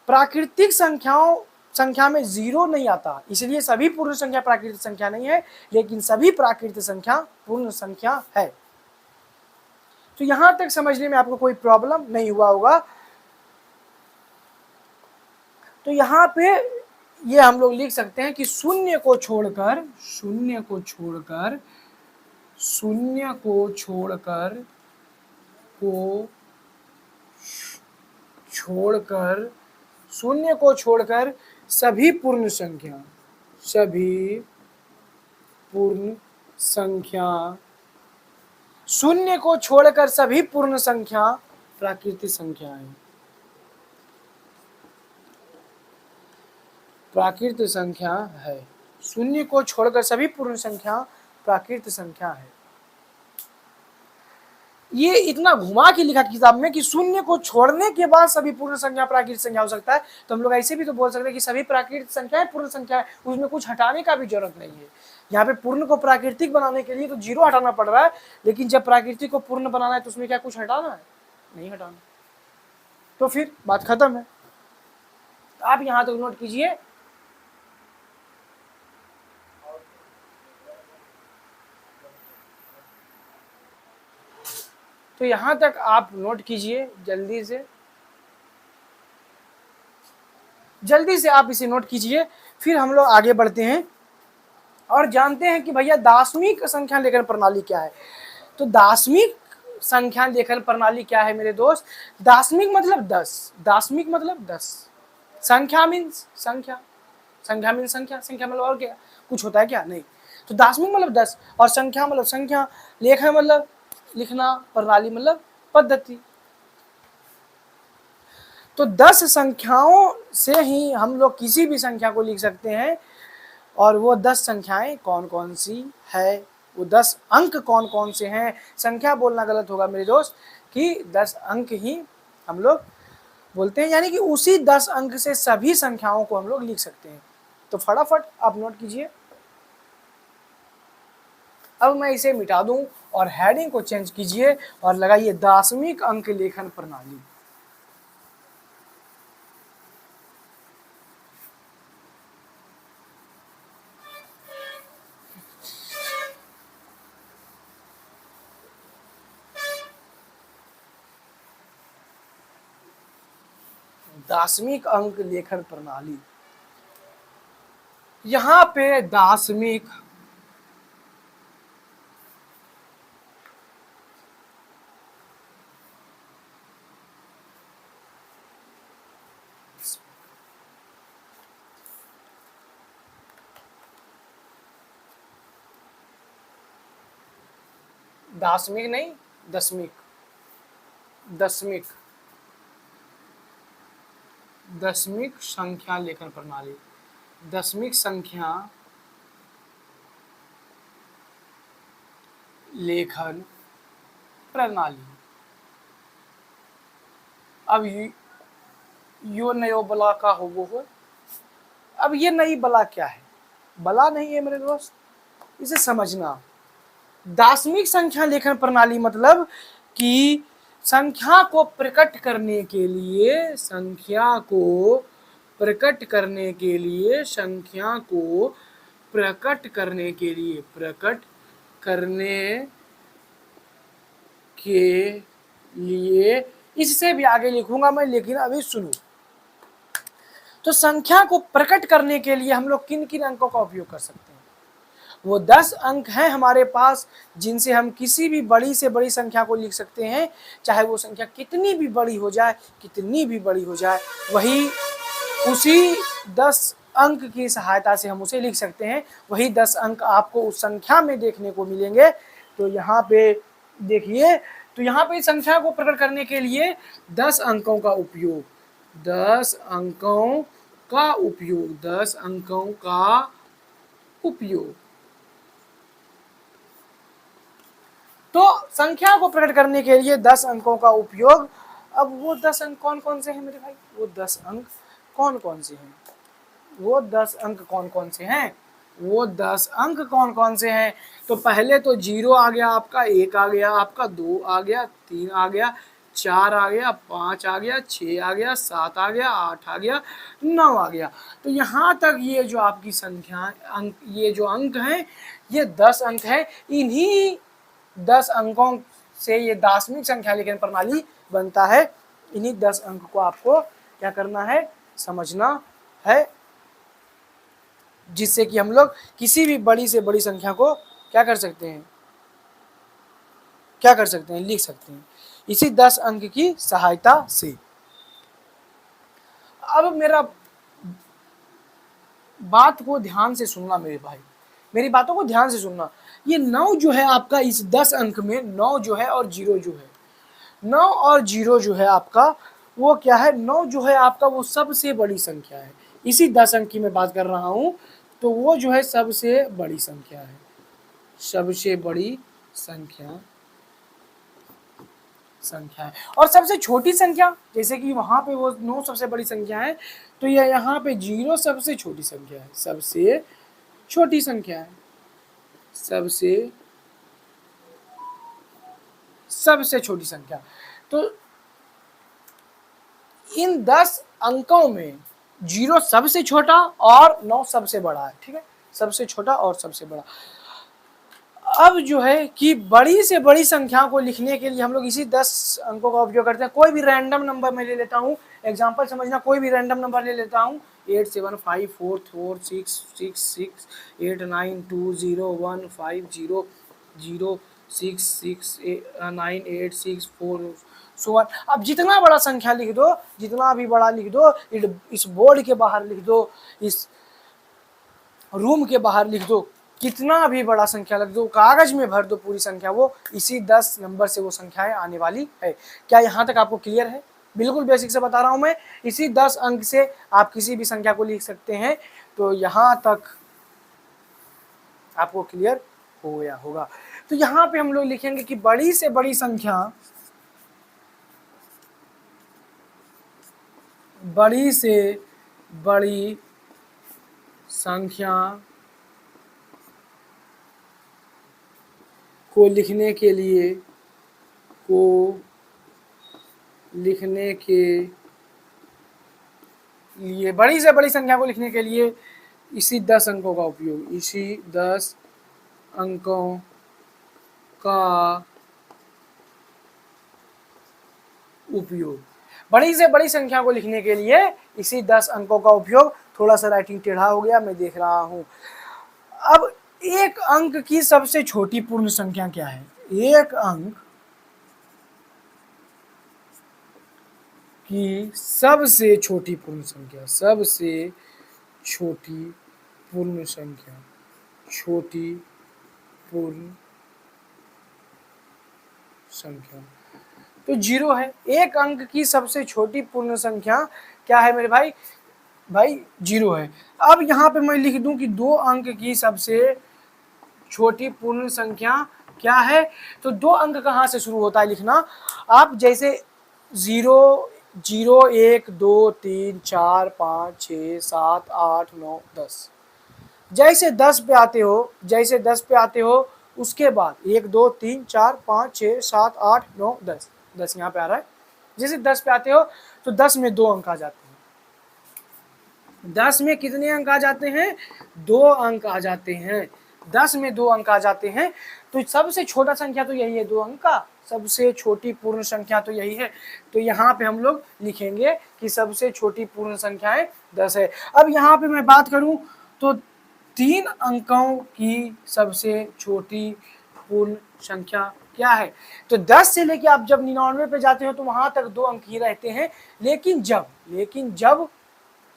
प्राकृतिक संख्या में जीरो नहीं आता, इसलिए सभी पूर्ण संख्या प्राकृतिक संख्या नहीं है, लेकिन सभी प्राकृतिक संख्या पूर्ण संख्या है। तो यहां तक समझने में आपको कोई प्रॉब्लम नहीं हुआ होगा। तो यहाँ पे ये हम लोग लिख सकते हैं कि शून्य को छोड़कर, शून्य को छोड़कर, शून्य को छोड़कर, शून्य को छोड़कर सभी पूर्ण संख्या, सभी पूर्ण संख्या, शून्य को छोड़कर सभी पूर्ण संख्या प्राकृतिक संख्याएं, प्राकृत संख्या है। शून्य को छोड़कर सभी पूर्ण संख्या प्राकृत संख्या है। ये इतना घुमा के लिखा किताब में कि शून्य को छोड़ने के बाद सभी पूर्ण संख्या प्राकृत संख्या हो सकता है। तो हम लोग ऐसे भी तो बोल सकते हैं कि सभी प्राकृतिक संख्याएं पूर्ण संख्या है, उसमें कुछ हटाने का भी जरूरत नहीं है। यहाँ पे पूर्ण को प्राकृतिक बनाने के लिए तो जीरो हटाना पड़ रहा है, लेकिन जब प्राकृतिक को पूर्ण बनाना है तो उसमें क्या कुछ हटाना है? नहीं हटाना। तो फिर बात खत्म है। आप यहाँ तक नोट कीजिए। तो यहां तक आप नोट कीजिए, जल्दी से आप इसे नोट कीजिए। फिर हम लोग आगे बढ़ते हैं और जानते हैं कि भैया दार्शनिक संख्या लेखन प्रणाली क्या है। तो दार्शनिक संख्या लेखन प्रणाली क्या है मेरे दोस्त? दार्शनिक मतलब 10, दार्शनिक मतलब 10, संख्या मीन्स संख्या, संख्या मीन्स संख्या, संख्या मतलब और क्या कुछ होता है क्या? नहीं। तो दार्शनिक मतलब 10 और संख्या मतलब संख्या, लेखन मतलब लिखना, प्रणाली मतलब पद्धति। तो 10 संख्याओं से ही हम लोग किसी भी संख्या को लिख सकते हैं। और वो 10 संख्याएं कौन कौन सी है, वो 10 अंक कौन कौन से हैं? संख्या बोलना गलत होगा मेरे दोस्त, कि 10 अंक ही हम लोग बोलते हैं, यानी कि उसी 10 अंक से सभी संख्याओं को हम लोग लिख सकते हैं। तो फटाफट आप नोट कीजिए। अब मैं इसे मिटा दूं और हेडिंग को चेंज कीजिए और लगाइए दार्शनिक अंक लेखन प्रणाली। दार्शनिक अंक लेखन प्रणाली, यहां पे दार्शनिक दार्शनिक नहीं, दशमिक, दशमिक संख्या लेखन प्रणाली, दशमिक संख्या लेखन प्रणाली। अब यो नयो बला का हो वो हो। अब ये नई बला क्या है? बला नहीं है मेरे दोस्त, इसे समझना। दशमिक संख्या लेखन प्रणाली मतलब कि संख्या को प्रकट करने के लिए, संख्या को प्रकट करने के लिए, संख्या को प्रकट करने के लिए, प्रकट करने के लिए, इससे भी आगे लिखूंगा मैं, लेकिन अभी सुनो। तो संख्या को प्रकट करने के लिए हम लोग किन किन अंकों का उपयोग कर सकते हैं? वो 10 अंक हैं हमारे पास, जिनसे हम किसी भी बड़ी से बड़ी संख्या को लिख सकते हैं, चाहे वो संख्या कितनी भी बड़ी हो जाए, कितनी भी बड़ी हो जाए, वही उसी 10 अंक की सहायता से हम उसे लिख सकते हैं। वही 10 अंक आपको उस संख्या में देखने को मिलेंगे। तो यहाँ पे देखिए, तो यहाँ पे संख्या को प्रकट करने के लिए 10 अंकों का उपयोग, 10 अंकों का उपयोग, 10 अंकों का उपयोग। तो संख्या को प्रकट करने के लिए 10 अंकों का उपयोग। अब वो 10 अंक कौन कौन से हैं मेरे भाई? वो 10 अंक कौन कौन से हैं? वो 10 अंक कौन कौन से हैं? वो 10 अंक कौन कौन से हैं? तो पहले तो 0 आ गया आपका, 1 आ गया आपका, 2 आ गया, 3 आ गया, 4 आ गया, 5 आ गया, 6 आ गया, 7 आ गया, 8 आ गया, 9 आ गया। तो यहाँ तक ये जो आपकी संख्या अंक, ये जो अंक हैं, ये 10 अंक हैं। इन्हीं 10 अंकों से ये दार्शनिक संख्या लेखन प्रणाली बनता है। इन्हीं 10 अंक को आपको क्या करना है? समझना है, जिससे कि हम लोग किसी भी बड़ी से बड़ी संख्या को क्या कर सकते हैं? क्या कर सकते हैं? लिख सकते हैं, इसी 10 अंक की सहायता से। अब मेरा बात को ध्यान से सुनना मेरे भाई, मेरी बातों को ध्यान से सुनना। ये 9 जो है आपका, इस 10 अंक में 9 जो है और 0 जो है, 9 और 0 जो है आपका, वो क्या है? 9 जो है आपका वो सबसे बड़ी संख्या है। इसी 10 अंक की मैं बात कर रहा हूं, तो वो जो है सबसे बड़ी संख्या है, सबसे बड़ी संख्या है। और सबसे छोटी संख्या, जैसे कि वहां पे वो 9 सबसे बड़ी संख्या है, तो यह यहाँ पे 0 सबसे छोटी संख्या है, सबसे छोटी संख्या है, सबसे छोटी संख्या। तो इन 10 अंकों में 0 सबसे छोटा और 9 सबसे बड़ा है, ठीक है? सबसे छोटा और सबसे बड़ा। अब जो है कि बड़ी से बड़ी संख्या को लिखने के लिए हम लोग इसी 10 अंकों का उपयोग करते हैं। कोई भी रैंडम नंबर मैं ले लेता हूँ, एग्जांपल समझना, कोई भी रैंडम नंबर ले लेता हूँ, 8745466892050660069864। अब जितना बड़ा संख्या लिख दो, जितना भी बड़ा लिख दो, इस बोर्ड के बाहर लिख दो, इस रूम के बाहर लिख दो, कितना भी बड़ा संख्या लिख दो, कागज में भर दो पूरी संख्या, वो इसी 10 नंबर से वो संख्याएं आने वाली है। क्या यहाँ तक आपको क्लियर है? बिल्कुल बेसिक से बता रहा हूं मैं, इसी 10 अंक से आप किसी भी संख्या को लिख सकते हैं। तो यहाँ तक आपको क्लियर हो गया होगा। तो यहाँ पे हम लोग लिखेंगे कि बड़ी से बड़ी संख्या, बड़ी से बड़ी संख्या को लिखने के लिए, बड़ी से बड़ी संख्या को लिखने के लिए इसी 10 अंकों का उपयोग, इसी 10 अंकों का उपयोग, बड़ी से बड़ी संख्या को लिखने के लिए इसी 10 अंकों का उपयोग। थोड़ा सा राइटिंग टेढ़ा हो गया, मैं देख रहा हूं। अब एक अंक की सबसे छोटी पूर्ण संख्या क्या है? एक अंक की सबसे छोटी पूर्ण संख्या, सबसे छोटी पूर्ण संख्या, छोटी पूर्ण संख्या। तो 0 है। एक अंक की सबसे छोटी पूर्ण संख्या क्या है मेरे भाई? भाई 0 है। अब यहाँ पे मैं लिख दूं कि 2 अंक की सबसे छोटी पूर्ण संख्या क्या है? तो 2 अंक कहाँ से शुरू होता है लिखना? आप जैसे 0 0 1 2 3 4 5 6 7 8 9 10, जैसे 10 पे आते हो, जैसे 10 पे आते हो उसके बाद 1 2 3 4 5 6 7 8 9 10, 10 यहाँ पे आ रहा है। जैसे 10 पे आते हो तो 10 में 2 अंक आ जाते हैं। 10 में कितने अंक आ जाते हैं? 2 अंक आ जाते हैं। 10 में 2 अंक आ जाते हैं। तो सबसे छोटा संख्या तो यही है 2 अंक का, सबसे छोटी पूर्ण संख्या तो यही है। तो यहाँ पे हम लोग लिखेंगे कि सबसे छोटी पूर्ण संख्याएं 10 है। अब यहाँ पे मैं बात करूं तो 3 अंकों की सबसे छोटी पूर्ण संख्या क्या है? तो 10 से लेके आप जब 99 पे जाते हो तो वहां तक 2 अंक ही रहते हैं। लेकिन जब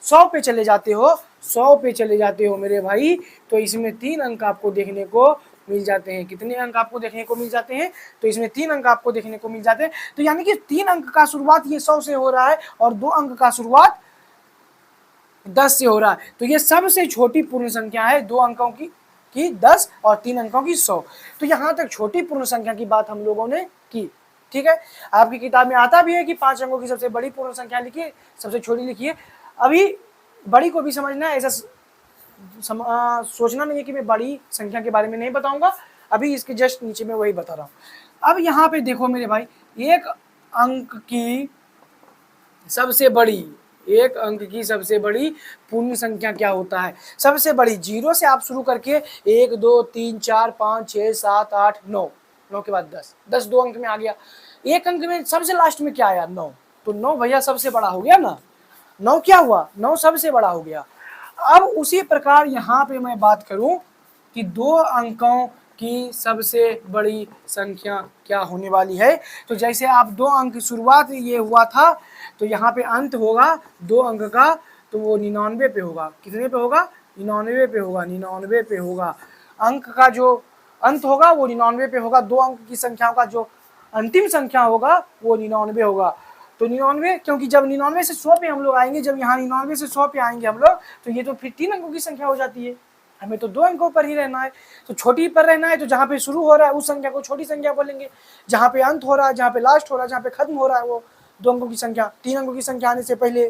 100 पे चले जाते हो, 100 पे चले जाते हो मेरे भाई, तो इसमें 3 अंक आपको देखने को मिल जाते हैं। कितने अंक आपको देखने को मिल जाते हैं? तो इसमें 3 अंक आपको देखने को मिल जाते हैं। तो यानी कि 3 अंक का शुरुआत ये 100 से हो रहा है और 2 अंक का शुरुआत 10 से हो रहा है। तो ये सबसे छोटी पूर्ण संख्या है 2 अंकों की 10 और 3 अंकों की 100। तो यहाँ तक छोटी पूर्ण संख्या की बात हम लोगों ने की। ठीक है, आपकी किताब में आता भी है कि 5 अंकों की सबसे बड़ी पूर्ण संख्या लिखिए, सबसे छोटी लिखिए। अभी बड़ी को भी समझना है, ऐसा सोचना नहीं है कि मैं बड़ी संख्या के बारे में नहीं बताऊंगा। अभी इसके जस्ट नीचे में वही बता रहा हूं। अब यहाँ पे देखो मेरे भाई, एक अंक की सबसे बड़ी, एक अंक की सबसे बड़ी पूर्ण संख्या क्या होता है? सबसे बड़ी 0 से आप शुरू करके 1 2 3 4 5 6 7 8 9, 9 के बाद 10, 10 2 अंक में आ गया। एक अंक में सबसे लास्ट में क्या आया? 9। तो 9 भैया सबसे बड़ा हो गया ना। 9 क्या हुआ? 9 सबसे बड़ा हो गया। अब उसी प्रकार यहाँ पे मैं बात करूं कि 2 अंकों की सबसे बड़ी संख्या क्या होने वाली है? तो जैसे आप 2 अंक की शुरुआत ये हुआ था, तो यहाँ पे अंत होगा 2 अंक का, तो वो 99 पे होगा। कितने पे होगा? 99 पे होगा। 99 पे होगा। अंक का जो अंत होगा वो 99 पे होगा। 2 अंक की संख्याओं का जो अंतिम संख्या होगा वो 99 होगा। तो 99, क्योंकि जब 99 से 100 पे हम लोग आएंगे, जब यहाँ 99 से 100 पे आएंगे हम लोग, तो ये तो फिर 3 अंकों की संख्या हो जाती है। हमें तो 2 अंकों पर ही रहना है, तो छोटी पर रहना है। तो जहाँ पे शुरू हो रहा है उस संख्या को छोटी संख्या बोलेंगे, जहाँ पे अंत हो रहा है, जहाँ पे लास्ट हो रहा है, जहाँ पे खत्म हो रहा है, वो 2 अंकों की संख्या, 3 अंकों की संख्या आने से पहले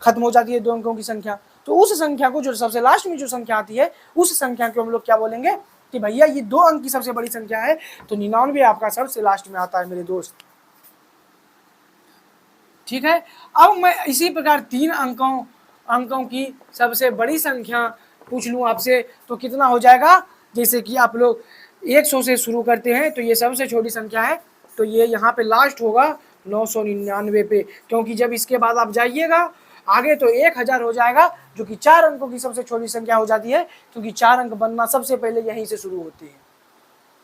खत्म हो जाती है 2 अंकों की संख्या। तो उस संख्या को, जो सबसे लास्ट में जो संख्या आती है, उस संख्या को हम लोग क्या बोलेंगे कि भैया ये 2 अंक की सबसे बड़ी संख्या है। तो 99 आपका सबसे लास्ट में आता है मेरे दोस्त। ठीक है, अब मैं इसी प्रकार 3 अंकों की सबसे बड़ी संख्या पूछ लूँ आपसे, तो कितना हो जाएगा? जैसे कि आप लोग 100 से शुरू करते हैं, तो ये सबसे छोटी संख्या है, तो ये यहाँ पे लास्ट होगा 999 पे, क्योंकि जब इसके बाद आप जाइएगा आगे तो 1000 हो जाएगा, जो कि 4 अंकों की सबसे छोटी संख्या हो जाती है, क्योंकि 4 अंक बनना सबसे पहले यहीं से शुरू होती है।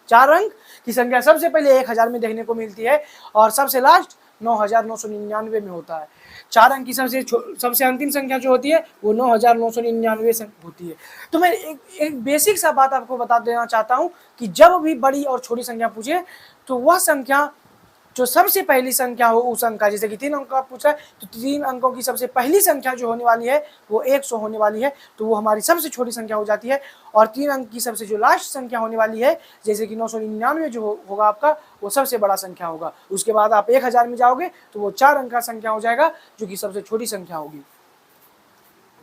4 अंक की संख्या सबसे पहले 1000 में देखने को मिलती है और सबसे लास्ट 9999 में होता है। 4 अंक की सबसे अंतिम संख्या जो होती है वो 9999 से होती है। तो मैं एक बेसिक सा बात आपको बता देना चाहता हूँ कि जब भी बड़ी और छोटी संख्या पूछे, तो वह संख्या जो सबसे पहली संख्या हो उस अंक का, जैसे कि 3 अंक का पूछा है, तो 3 अंकों की सबसे पहली संख्या जो होने वाली है वो 100 होने वाली है, तो वो हमारी सबसे छोटी संख्या हो जाती है। और 3 अंक की सबसे जो लास्ट संख्या होने वाली है, जैसे कि 999 जो होगा आपका, वो सबसे बड़ा संख्या होगा। उसके बाद आप 1000 में जाओगे तो वो 4 अंक का संख्या हो जाएगा, जो कि सबसे छोटी संख्या होगी।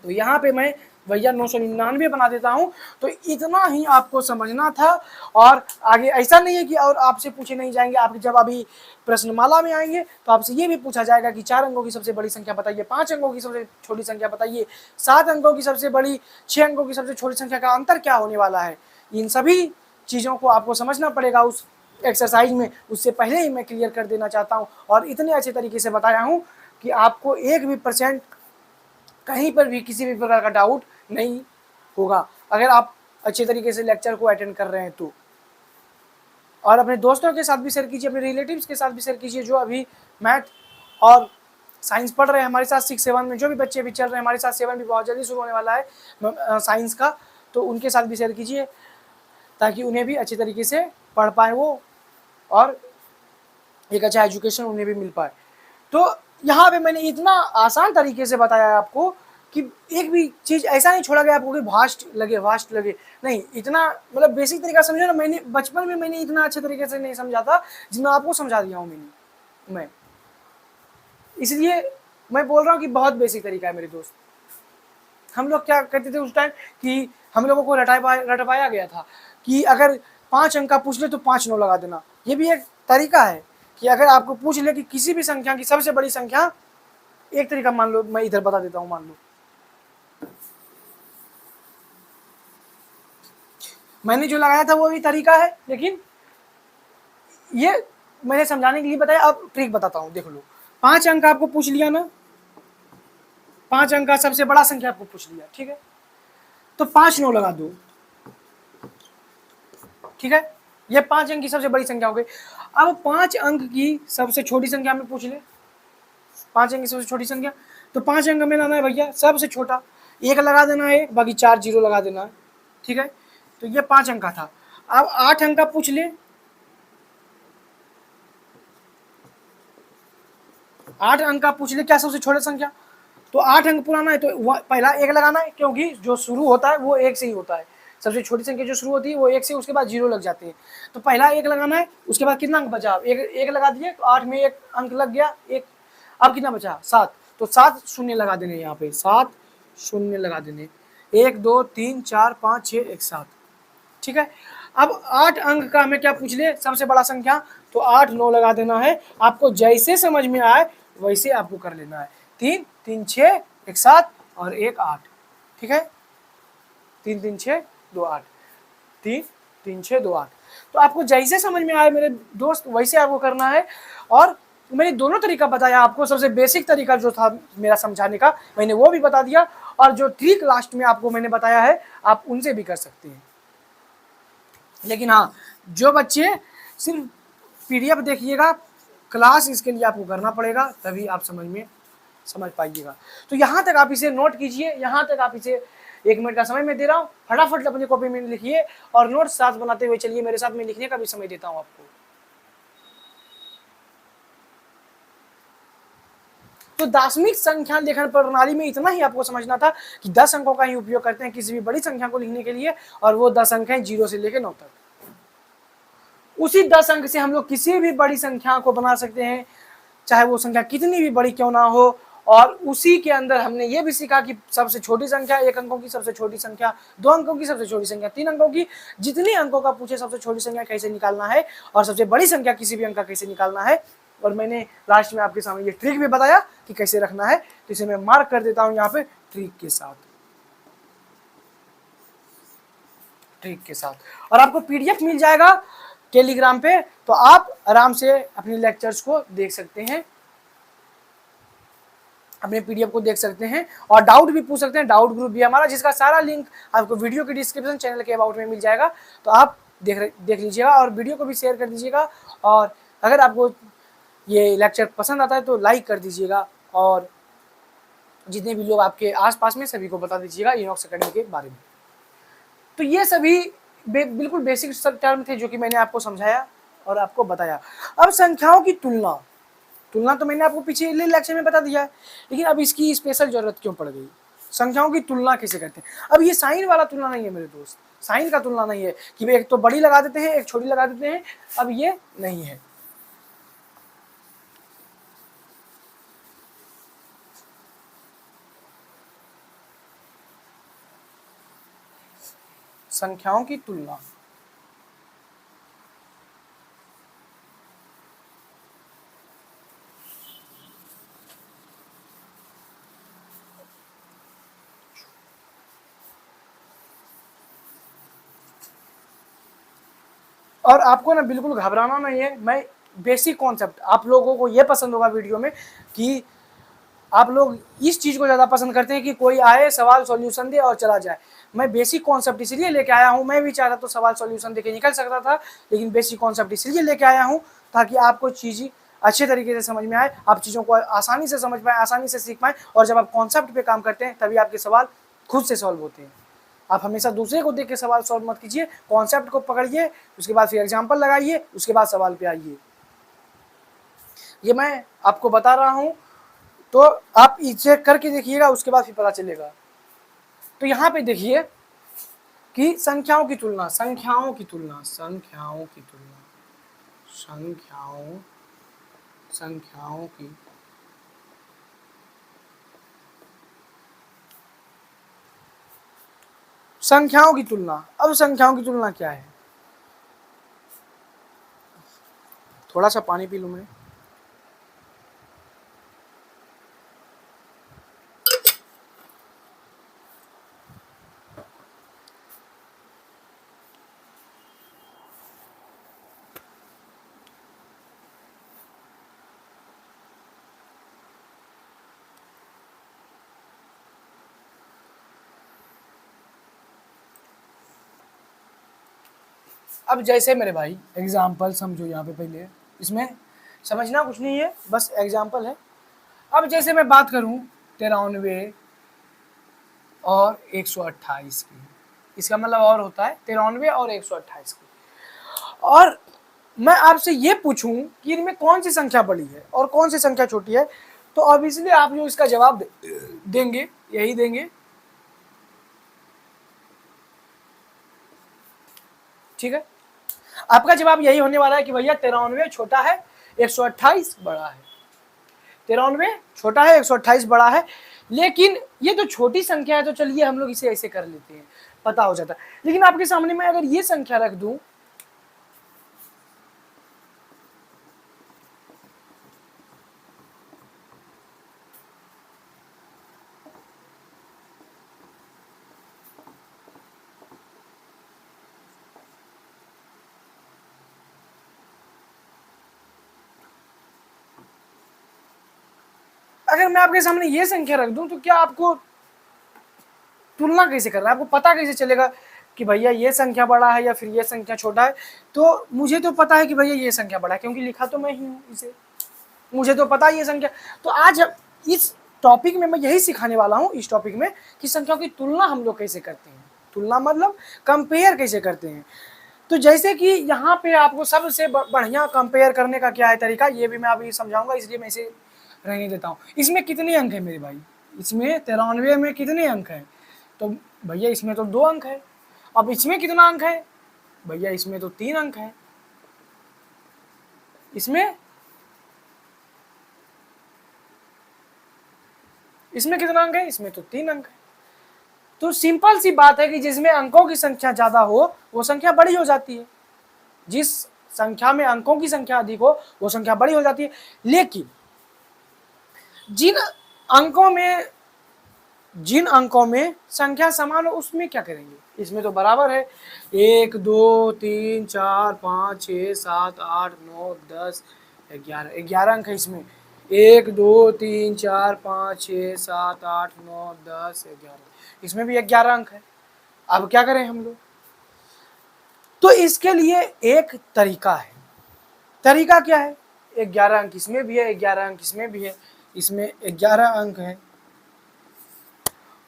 तो यहाँ पे मैं भैया 999 बना देता हूँ। तो इतना ही आपको समझना था, और आगे ऐसा नहीं है कि और आपसे पूछे नहीं जाएंगे। आप जब अभी प्रश्नमाला में आएंगे तो आपसे ये भी पूछा जाएगा कि 4 अंकों की सबसे बड़ी संख्या बताइए, 5 अंकों की सबसे छोटी संख्या बताइए, 7 अंकों की सबसे बड़ी, 6 अंकों की सबसे छोटी संख्या का अंतर क्या होने वाला है। इन सभी चीज़ों को आपको समझना पड़ेगा उस एक्सरसाइज में। उससे पहले ही मैं क्लियर कर देना चाहता हूँ, और इतने अच्छे तरीके से बताया हूँ कि आपको 1% कहीं पर भी किसी भी प्रकार का डाउट नहीं होगा, अगर आप अच्छे तरीके से लेक्चर को अटेंड कर रहे हैं तो। और अपने दोस्तों के साथ भी शेयर कीजिए, अपने रिलेटिव्स के साथ भी शेयर कीजिए, जो अभी मैथ और साइंस पढ़ रहे हैं हमारे साथ 6-7 में, जो भी बच्चे भी चल रहे हैं हमारे साथ, 7 भी बहुत जल्दी शुरू होने वाला है साइंस का, तो उनके साथ भी शेयर कीजिए, ताकि उन्हें भी अच्छे तरीके से पढ़ पाए वो, और एक अच्छा एजुकेशन उन्हें भी मिल पाए। तो यहाँ पे मैंने इतना आसान तरीके से बताया है आपको कि एक भी चीज़ ऐसा नहीं छोड़ा गया आपको कि वास्ट लगे, नहीं, इतना मतलब बेसिक तरीका समझो ना। मैंने बचपन में मैंने इतना अच्छे तरीके से नहीं समझा था जितना आपको समझा दिया हूँ मैं इसलिए मैं बोल रहा हूँ कि बहुत बेसिक तरीका है मेरे दोस्त। हम लोग क्या करते थे उस टाइम कि हम लोगों को रटवाया गया था कि अगर 5 अंक का पूछ ले तो 5 9 लगा देना। ये भी एक तरीका है कि अगर आपको पूछ ले कि किसी भी संख्या की सबसे बड़ी संख्या, एक तरीका मान लो, मैं इधर बता देता हूँ, मान लो मैंने जो लगाया था वो भी तरीका है, लेकिन ये मैंने समझाने के लिए बताया। अब ट्रिक बताता हूँ, देख लो। 5 अंक आपको पूछ लिया ना, 5 अंक का सबसे बड़ा संख्या आपको पूछ लिया, ठीक है, तो 5 9 लगा दो, ठीक है। ये 5 अंक की सबसे बड़ी संख्या हो गई। अब 5 अंक की सबसे छोटी संख्या में पूछ ले, 5 अंक की सबसे छोटी संख्या, तो 5 अंक में लाना है भैया सबसे छोटा, 1 लगा देना है, बाकी 4 जीरो लगा देना है, ठीक है। तो ये 5 अंक का था। अब 8 अंक का पूछ ले, 8 अंक का पूछ ले क्या सबसे छोटा संख्या, तो 8 अंक पुराना है तो पहला 1 लगाना है, क्योंकि जो शुरू होता है वो 1 से ही होता है। सबसे छोटी संख्या जो शुरू होती है वो 1 से, उसके बाद 0 लग जाते हैं। तो पहला 1 लगाना है, उसके बाद कितना अंक बचा, एक लगा दिए तो 8 में 1 अंक लग गया, एक। अब कितना बचा, 7, तो 7 शून्य लगा देने, यहाँ पे 7 शून्य लगा देने, 1 2 3 4 5 6 1 7, ठीक है। अब 8 अंक का हमें क्या पूछ ले, सबसे बड़ा संख्या, तो 8 9 लगा देना है। आपको जैसे समझ में आए वैसे आपको कर लेना है। 3 3 6 1 7 और 1 8, ठीक है। 3 3 6 2 8, 3 3 6 2 8। तो आपको जैसे समझ में आए मेरे दोस्त वैसे आपको करना है। और मैंने दोनों तरीका बताया आपको, सबसे बेसिक तरीका जो था मेरा समझाने का मैंने वो भी बता दिया, और जो ट्रिक लास्ट में आपको मैंने बताया है आप उनसे भी कर सकते हैं। लेकिन हाँ, जो बच्चे सिर्फ पीडीएफ देखिएगा, क्लास इसके लिए आपको करना पड़ेगा, तभी आप समझ पाइएगा। तो यहाँ तक आप इसे नोट कीजिए, यहाँ तक आप इसे 1 मिनट का समय मैं दे रहा हूँ, फटाफट अपनी कॉपी में लिखिए और नोट साथ बनाते हुए चलिए मेरे साथ। मैं लिखने का भी समय देता हूँ आपको। तो दार्शनिक संख्या लेखन प्रणाली में इतना ही आपको समझना था कि 10 अंकों का ही उपयोग करते हैं किसी भी बड़ी संख्या को लिखने के लिए, और वो 10 अंक हैं 0 से लेकर 9 तक। उसी 10 अंक से हम लोग किसी भी बड़ी संख्या को बना सकते हैं, चाहे वो संख्या कितनी भी बड़ी क्यों ना हो। और उसी के अंदर हमने ये भी सीखा कि सबसे छोटी संख्या 1 अंकों की, सबसे छोटी संख्या 2 अंकों की, सबसे छोटी संख्या 3 अंकों की, जितनी अंकों का पूछे सबसे छोटी संख्या कैसे निकालना है, और सबसे बड़ी संख्या किसी भी अंक का कैसे निकालना है। और मैंने लास्ट में आपके सामने ये ट्रिक भी बताया कि कैसे रखना है, तो इसे मैं मार्क कर देता हूँ यहाँ पे ट्रिक के साथ। और आपको पीडीएफ मिल जाएगा टेलीग्राम पे, तो आप आराम से अपने लेक्चर्स को देख सकते हैं, अपने पीडीएफ को देख सकते हैं, और डाउट भी पूछ सकते हैं। डाउट ग्रुप भी हमारा, जिसका सारा लिंक आपको वीडियो की डिस्क्रिप्शन चैनल के अबाउट में मिल जाएगा, तो आप देख लीजिएगा और वीडियो को भी शेयर कर दीजिएगा। और अगर आपको ये लेक्चर पसंद आता है तो लाइक कर दीजिएगा, और जितने भी लोग आपके आसपास में सभी को बता दीजिएगा इनॉक्स अकेडमी के बारे में। तो ये सभी बिल्कुल बेसिक टर्म थे जो कि मैंने आपको समझाया और आपको बताया। अब संख्याओं की तुलना तो मैंने आपको पिछले लेक्चर में बता दिया है, लेकिन अब इसकी स्पेशल जरूरत क्यों पड़ गई, संख्याओं की तुलना कैसे करते हैं। अब ये साइन वाला तुलना नहीं है मेरे दोस्त, साइन का तुलना नहीं है कि एक तो बड़ी लगा देते हैं एक छोटी लगा देते हैं, अब ये नहीं है। संख्याओं की तुलना, और आपको ना बिल्कुल घबराना नहीं है। मैं बेसिक कॉन्सेप्ट, आप लोगों को ये पसंद होगा वीडियो में कि आप लोग इस चीज़ को ज़्यादा पसंद करते हैं कि कोई आए सवाल सॉल्यूशन दे और चला जाए। मैं बेसिक कॉन्सेप्ट इसलिए लेके आया हूँ, मैं भी चाहता तो सवाल सॉल्यूशन देके निकल सकता था, लेकिन बेसिक कॉन्सेप्ट इसलिए लेके आया हूँ ताकि आपको चीज़ अच्छे तरीके से समझ में आए, आप चीज़ों को आसानी से समझ पाएँ, आसानी से सीख पाएँ। और जब आप कॉन्सेप्ट पे काम करते हैं तभी आपके सवाल खुद से सॉल्व होते हैं। आप हमेशा दूसरे को देख के सवाल सॉल्व मत कीजिए, कॉन्सेप्ट को पकड़िए, उसके बाद फिर एग्जाम्पल लगाइए, उसके बाद सवाल पे आइए। ये मैं आपको बता रहा हूँ, तो आप इसे करके देखिएगा, उसके बाद फिर पता चलेगा। तो यहाँ पे देखिए कि संख्याओं की तुलना, संख्याओं की तुलना, संख्याओं की तुलना, संख्याओं संख्याओं की संख्याओं की तुलना। अब संख्याओं की तुलना क्या है? थोड़ा सा पानी पी लूं मैं। अब जैसे मेरे भाई एग्जाम्पल समझो, यहाँ पे पहले इसमें समझना कुछ नहीं है, बस एग्जाम्पल है। अब जैसे मैं बात करूं 93 और 128 की, इसका मतलब और होता है 93 और 128 की, और मैं आपसे ये पूछूं कि इनमें कौन सी संख्या बड़ी है और कौन सी संख्या छोटी है, तो ऑब्वियसली आप जो इसका जवाब देंगे यही देंगे, ठीक है। आपका जवाब यही होने वाला है कि भैया 93 छोटा है, 128 बड़ा है। 93 छोटा है, 128 बड़ा है। लेकिन ये तो छोटी संख्या है, तो चलिए हम लोग इसे ऐसे कर लेते हैं, पता हो जाता है। लेकिन आपके सामने मैं अगर ये संख्या रख दूं, अगर मैं आपके सामने ये संख्या रख दूं, तो क्या आपको तुलना कैसे करना है, आपको पता कैसे चलेगा कि भैया ये संख्या बड़ा है या फिर ये संख्या छोटा है? तो मुझे तो पता है कि भैया ये संख्या बड़ा है, क्योंकि लिखा तो मैं ही हूँ इसे, मुझे तो पता है ये संख्या। तो आज इस टॉपिक में मैं यही सिखाने वाला हूँ, इस टॉपिक में, कि संख्याओं की तुलना हम लोग कैसे करते हैं। तुलना मतलब कंपेयर कैसे करते हैं। तो जैसे कि यहाँ पे आपको सबसे बढ़िया कंपेयर करने का क्या है तरीका, ये भी मैं अभी समझाऊंगा, इसलिए मैं इसे रहने देता हूँ। इसमें कितने अंक है मेरे भाई? इसमें 93 में कितने अंक हैं? तो भैया इसमें तो 2 अंक है। अब इसमें कितना अंक है? भैया इसमें तो 3 अंक है। इसमें इसमें कितना अंक है? इसमें तो 3 अंक है। तो सिंपल सी बात है कि जिसमें अंकों की संख्या ज्यादा हो वो संख्या बड़ी हो जाती है, जिस संख्या में अंकों की संख्या अधिक हो वो संख्या बड़ी हो जाती है। लेकिन जिन अंकों में संख्या समान हो उसमें क्या करेंगे? इसमें तो बराबर है, 1 2 3 4 5 6 7 8 9 10 11, 11 अंक है इसमें। 1 2 3 4 5 6 7 8 9 10 11, इसमें भी 11 अंक है। अब क्या करें हम लोग? तो इसके लिए एक तरीका है। तरीका क्या है? 11 अंक इसमें भी है, 11 अंक इसमें भी है, इसमें 11 अंक है,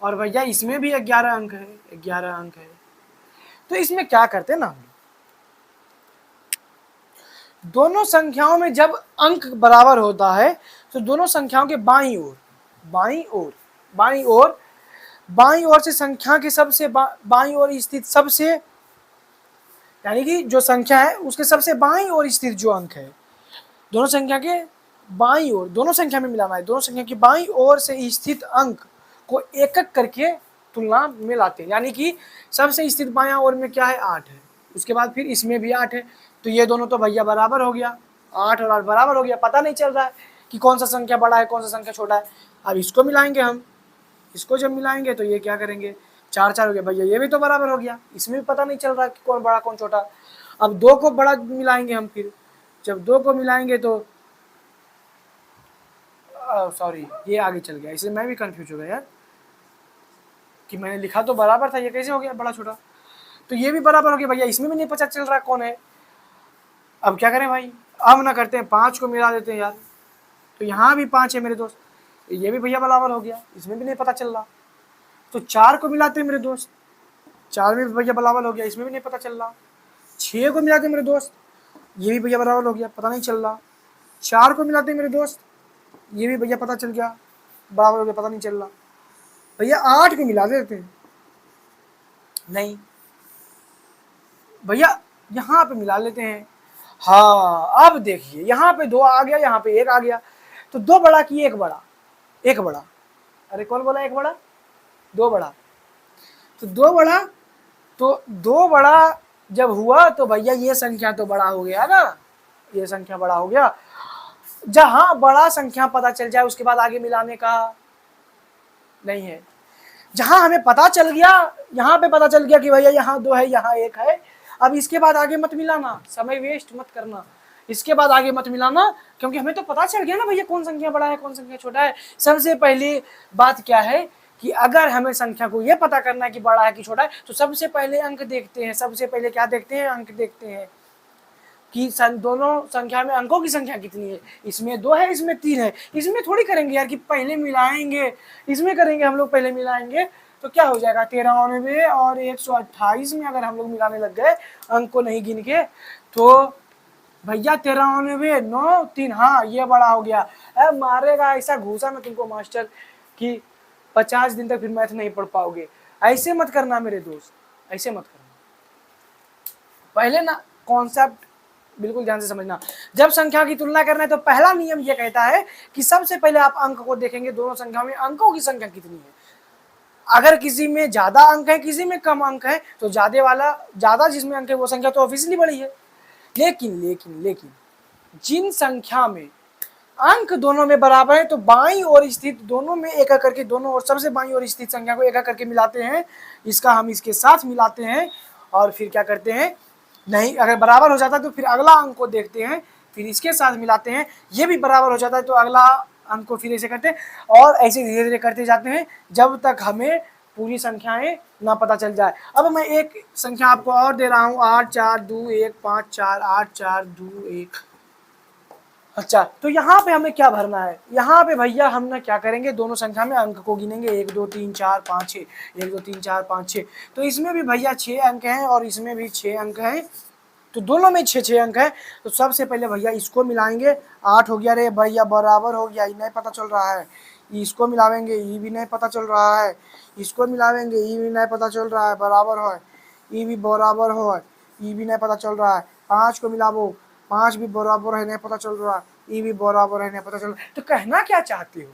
और भैया इसमें भी 11 अंक है, 11 अंक है। तो इसमें क्या करते हैं ना, दोनों संख्याओं में जब अंक बराबर होता है तो दोनों संख्याओं के बाईं ओर, बाईं ओर, बाईं ओर, बाईं ओर से संख्या के सबसे बाईं ओर स्थित सबसे, यानी कि जो संख्या है उसके सबसे बाईं ओर स्थित जो अंक है, दोनों संख्या के बाईं ओर, दोनों संख्या में मिलाना है, दोनों संख्या की बाईं ओर से स्थित अंक को एक एक करके तुलना में लाते हैं। यानी कि सबसे स्थित बायां ओर में क्या है? 8 है, उसके बाद फिर इसमें भी 8 है, तो ये दोनों तो भैया बराबर हो गया, 8 और 8 बराबर हो गया। पता नहीं चल रहा है कि कौन सा संख्या बड़ा है कौन सा संख्या छोटा है। अब इसको मिलाएंगे हम, इसको जब मिलाएंगे तो ये क्या करेंगे? 4 4 हो गया, भैया ये भी तो बराबर हो गया, इसमें भी पता नहीं चल रहा कि कौन बड़ा कौन छोटा। अब 2 को बड़ा मिलाएंगे हम, फिर जब 2 को मिलाएंगे तो सॉरी ये आगे चल गया, इसलिए मैं भी कंफ्यूज हो गया यार कि मैंने लिखा तो बराबर था, ये कैसे हो गया बड़ा छोटा? तो ये भी बराबर हो गया, भैया इसमें भी नहीं पता चल रहा कौन है। अब क्या करें भाई? अब ना करते हैं 5 को मिला देते हैं यार, तो यहाँ भी 5 है मेरे दोस्त, ये भी भैया बराबर हो गया, इसमें भी नहीं पता चल रहा। तो 4 को मिलाते हैं मेरे दोस्त, 4 में भी भैया बराबर हो गया, इसमें भी नहीं पता चल रहा। 6 को मिलाते हैं मेरे दोस्त, ये भी भैया बराबर हो गया, पता नहीं चल रहा। 4 को मिलाते हैं मेरे दोस्त, ये भी भैया पता चल गया, बराबर हो गया, पता नहीं चल रहा। भैया 8 को मिला देते हैं, नहीं भैया यहाँ पे मिला लेते हैं। हाँ अब देखिए यहाँ पे 2 आ गया, यहाँ पे 1 आ गया, तो 2 बड़ा की 1 बड़ा, 1 बड़ा, अरे कौन बोला 1 बड़ा, 2 बड़ा, तो 2 बड़ा, तो 2 बड़ा जब हुआ तो भैया ये संख्या तो बड़ा हो गया ना, ये संख्या बड़ा हो गया। जहां बड़ा संख्या पता चल जाए उसके बाद आगे मिलाने का नहीं है। जहां हमें पता चल गया, यहाँ पे पता चल गया कि भैया यहाँ 2 है, यहाँ 1 है, अब इसके बाद आगे मत मिलाना, समय वेस्ट मत करना, इसके बाद आगे मत मिलाना, क्योंकि हमें तो पता चल गया ना भैया कौन संख्या बड़ा है कौन संख्या छोटा है। सबसे पहली बात क्या है कि अगर हमें संख्या को ये पता करना है कि बड़ा है कि छोटा है, तो सबसे पहले अंक देखते हैं, सबसे पहले क्या देखते हैं, अंक देखते हैं कि दोनों संख्या में अंकों की संख्या कितनी है, इसमें 2 है, इसमें 3 है। इसमें थोड़ी करेंगे यार कि पहले मिलाएंगे, इसमें करेंगे हम लोग, पहले मिलाएंगे तो क्या हो जाएगा, 93 और 128 में अगर हम लोग मिलाने लग गए अंक को नहीं गिन के, तो भैया 93 9 3, हाँ ये बड़ा हो गया। अब मारेगा ऐसा घूसा मैं तुमको मास्टर कि 50 दिन तक फिर मैथ नहीं पढ़ पाओगे। ऐसे मत करना मेरे दोस्त, ऐसे मत करना, पहले ना कॉन्सेप्ट बिल्कुल ध्यान से समझना। जब संख्या की तुलना करना है तो पहला नियम यह कहता है कि सबसे पहले आप अंक को देखेंगे, दोनों संख्या में अंकों की संख्या कितनी है। अगर किसी में ज्यादा अंक है, किसी में कम अंक है, तो ज्यादा वाला, ज्यादा जिसमें अंक है वो संख्या तो ऑब्वियसली बड़ी है। लेकिन लेकिन लेकिन जिन संख्या में अंक दोनों में बराबर है, तो बाईं ओर स्थित दोनों में एक एक करके, दोनों ओर सबसे बाईं ओर स्थित संख्या को एक एक करके मिलाते हैं, इसका हम इसके साथ मिलाते हैं, और फिर क्या करते हैं, नहीं अगर बराबर हो जाता है तो फिर अगला अंक को देखते हैं, फिर इसके साथ मिलाते हैं, ये भी बराबर हो जाता है तो अगला अंक को फिर ऐसे करते हैं, और ऐसे धीरे धीरे करते जाते हैं जब तक हमें पूरी संख्याएं ना पता चल जाए। अब मैं एक संख्या आपको और दे रहा हूँ, 8 4 2 1 5 4, 8 4 2 1। अच्छा, तो यहाँ पे हमें क्या भरना है, यहाँ पे भैया हम ना क्या करेंगे, दोनों संख्या में अंक को गिनेंगे, 1 2 3 4 5 6, 1 2 3 4 5 6, तो इसमें भी भैया 6 अंक हैं और इसमें भी 6 अंक हैं, तो दोनों में 6 6 अंक है। तो सबसे पहले भैया इसको मिलाएंगे, 8 हो गया रे भैया, बराबर हो गया, ये नहीं पता चल रहा है, इसको मिलावेंगे, ये भी नहीं पता चल रहा है, इसको मिलावेंगे, ये भी नहीं पता चल रहा है, बराबर हो, ये भी बराबर हो, ये भी नहीं पता चल रहा है, 5 को मिलावो, 5 भी बराबर है, नहीं पता चल रहा, ये भी बराबर है, नहीं पता चल रहा। तो कहना क्या चाहते हो,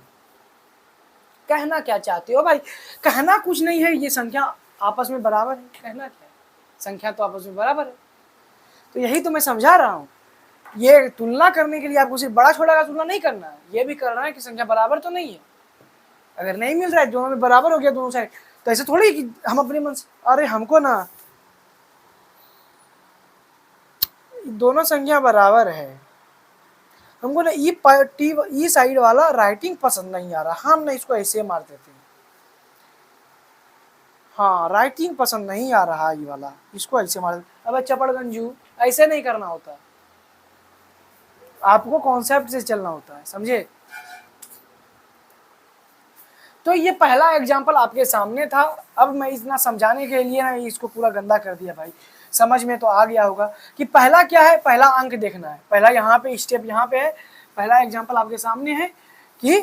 कहना क्या चाहते हो भाई, कहना कुछ नहीं है, ये संख्या आपस में बराबर है, कहना क्या है, संख्या तो आपस में बराबर है। तो यही तो मैं समझा रहा हूँ, ये तुलना करने के लिए आपको सिर्फ बड़ा छोटा का तुलना नहीं करना है, ये भी करना है कि संख्या बराबर तो नहीं है। अगर नहीं मिल रहा है, दोनों में बराबर हो गया दोनों साइड, तो ऐसे थोड़ी कि हम अपने मन से, अरे हमको ना दोनों संख्या बराबर है, हमको ना ई साइड वाला राइटिंग पसंद नहीं आ रहा, हम ना इसको ऐसे मार देते हैं, हाँ राइटिंग पसंद नहीं आ रहा ये वाला, इसको ऐसे मार देते। अब चपड़गंजू ऐसे नहीं करना होता, आपको कॉन्सेप्ट से चलना होता है, समझे। तो ये पहला एग्जाम्पल आपके सामने था। अब मैं इतना समझाने के लिए ना इसको पूरा गंदा कर दिया भाई, समझ में तो आ गया होगा कि पहला क्या है, पहला अंक देखना है, पहला यहाँ पे स्टेप यहाँ पे है, पहला एग्जाम्पल आपके सामने है कि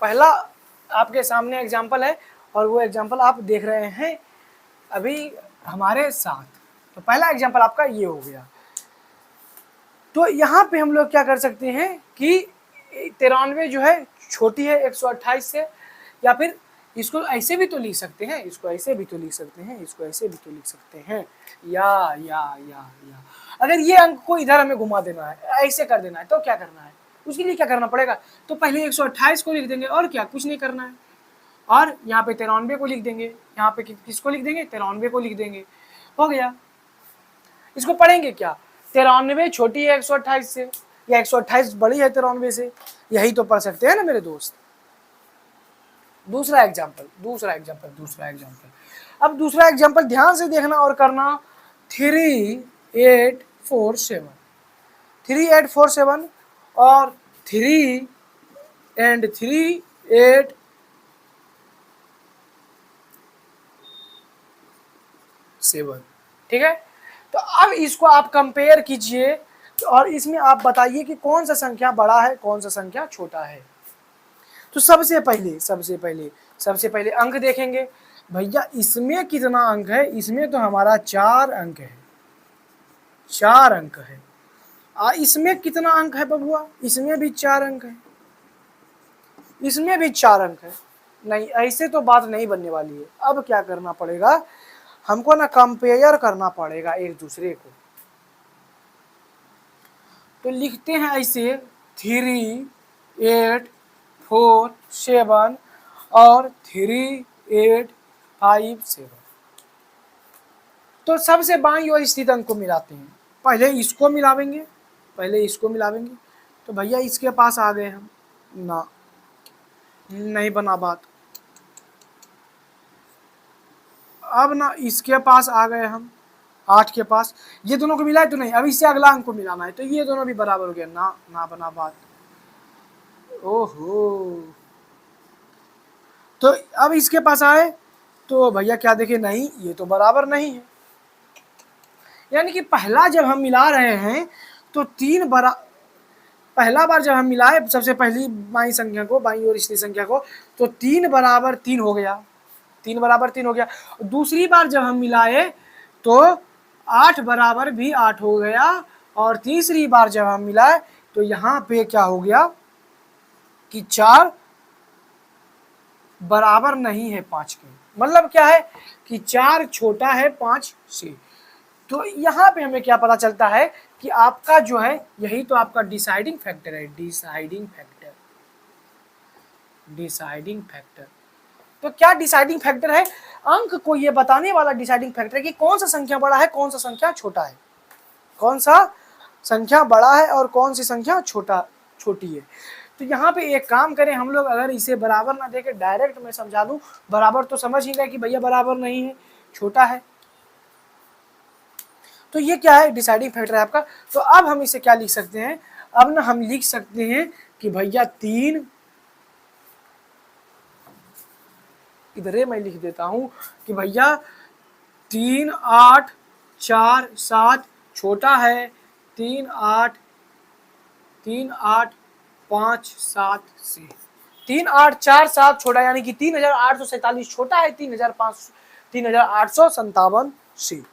पहला आपके सामने एग्जाम्पल है और वो एग्जाम्पल आप देख रहे हैं अभी हमारे साथ। तो पहला एग्जाम्पल आपका ये हो गया। तो यहाँ पे हम लोग क्या कर सकते हैं कि 93 जो है छोटी है 128 से, या फिर इसको ऐसे भी तो लिख सकते हैं, इसको ऐसे भी तो लिख सकते हैं, इसको ऐसे भी तो लिख सकते हैं, या अगर ये अंक को इधर हमें घुमा देना है, ऐसे कर देना है, तो क्या करना है, उसके लिए क्या करना पड़ेगा, तो पहले 128 को लिख देंगे और क्या, कुछ नहीं करना है, और यहाँ पे 93 को लिख देंगे, यहाँ पे किसको लिख देंगे, 93 को लिख देंगे, हो गया। इसको पढ़ेंगे क्या, 93 छोटी है 128 से, या 128 बड़ी है 93 से, यही तो पढ़ सकते हैं ना मेरे दोस्त। दूसरा एग्जाम्पल अब दूसरा एग्जाम्पल ध्यान से देखना और करना, 3847 और 3 and 3 8 7, ठीक है। तो अब इसको आप कंपेयर कीजिए और इसमें आप बताइए कि कौन सा संख्या बड़ा है, कौन सा संख्या छोटा है। तो सबसे पहले अंक देखेंगे। भैया इसमें कितना अंक है, इसमें तो हमारा 4 अंक है, 4 अंक है। इसमें कितना अंक है बबुआ, इसमें भी 4 अंक है, इसमें भी 4 अंक है। नहीं, ऐसे तो बात नहीं बनने वाली है। अब क्या करना पड़ेगा, हमको ना कंपेयर करना पड़ेगा एक दूसरे को। तो लिखते हैं ऐसे 3, 8, 4, 7 और 3, 8, 5, 7। तो सबसे बाईं ओर स्थित अंक को मिलाते हैं। पहले इसको मिलावेंगे, तो भैया इसके पास आ गए हम ना, नहीं बना बात। अब ना इसके पास आ गए हम 8 के पास, ये दोनों को मिलाए तो नहीं, अब इससे अगला अंक को मिलाना है, तो ये दोनों भी बराबर हो गया ना, ना बना बात। ओहो, तो अब इसके पास आए तो भैया क्या देखे, नहीं ये तो बराबर नहीं है। यानी कि पहला जब हम मिला रहे हैं तो पहला बार जब हम मिलाए सबसे पहली बाई संख्या को, बाई और स्थित संख्या को, तो 3 बराबर 3 हो गया, 3 बराबर 3 हो गया। दूसरी बार जब हम मिलाए तो 8 बराबर भी 8 हो गया, और तीसरी बार जब हम मिलाए तो यहाँ पे क्या हो गया कि 4 बराबर नहीं है 5 के। मतलब क्या है कि 4 छोटा है 5 से। तो यहाँ पे हमें क्या पता चलता है कि आपका जो है, यही तो आपका डिसाइडिंग फैक्टर है, डिसाइडिंग फैक्टर। तो क्या डिसाइडिंग फैक्टर है, अंक को ये बताने वाला डिसाइडिंग फैक्टर है कि कौन सा संख्या बड़ा है, कौन सा संख्या छोटा है, कौन सा संख्या बड़ा है और कौन सी संख्या छोटी है। तो यहाँ पे एक काम करें हम लोग, अगर इसे बराबर ना देके डायरेक्ट मैं समझा दूं, बराबर तो समझ ही गए कि भैया बराबर नहीं है, छोटा है। तो ये क्या है, डिसाइडिंग फैक्टर है आपका। तो अब हम इसे क्या लिख सकते हैं, अब ना हम लिख सकते हैं कि भैया 3, इधर मैं लिख देता हूं कि भैया 3, 8, 4, 7 छोटा है 3, 8, 5, 7 से। 3, 8, 4, 7 छोटा, यानी कि 3847 छोटा है 3857 से।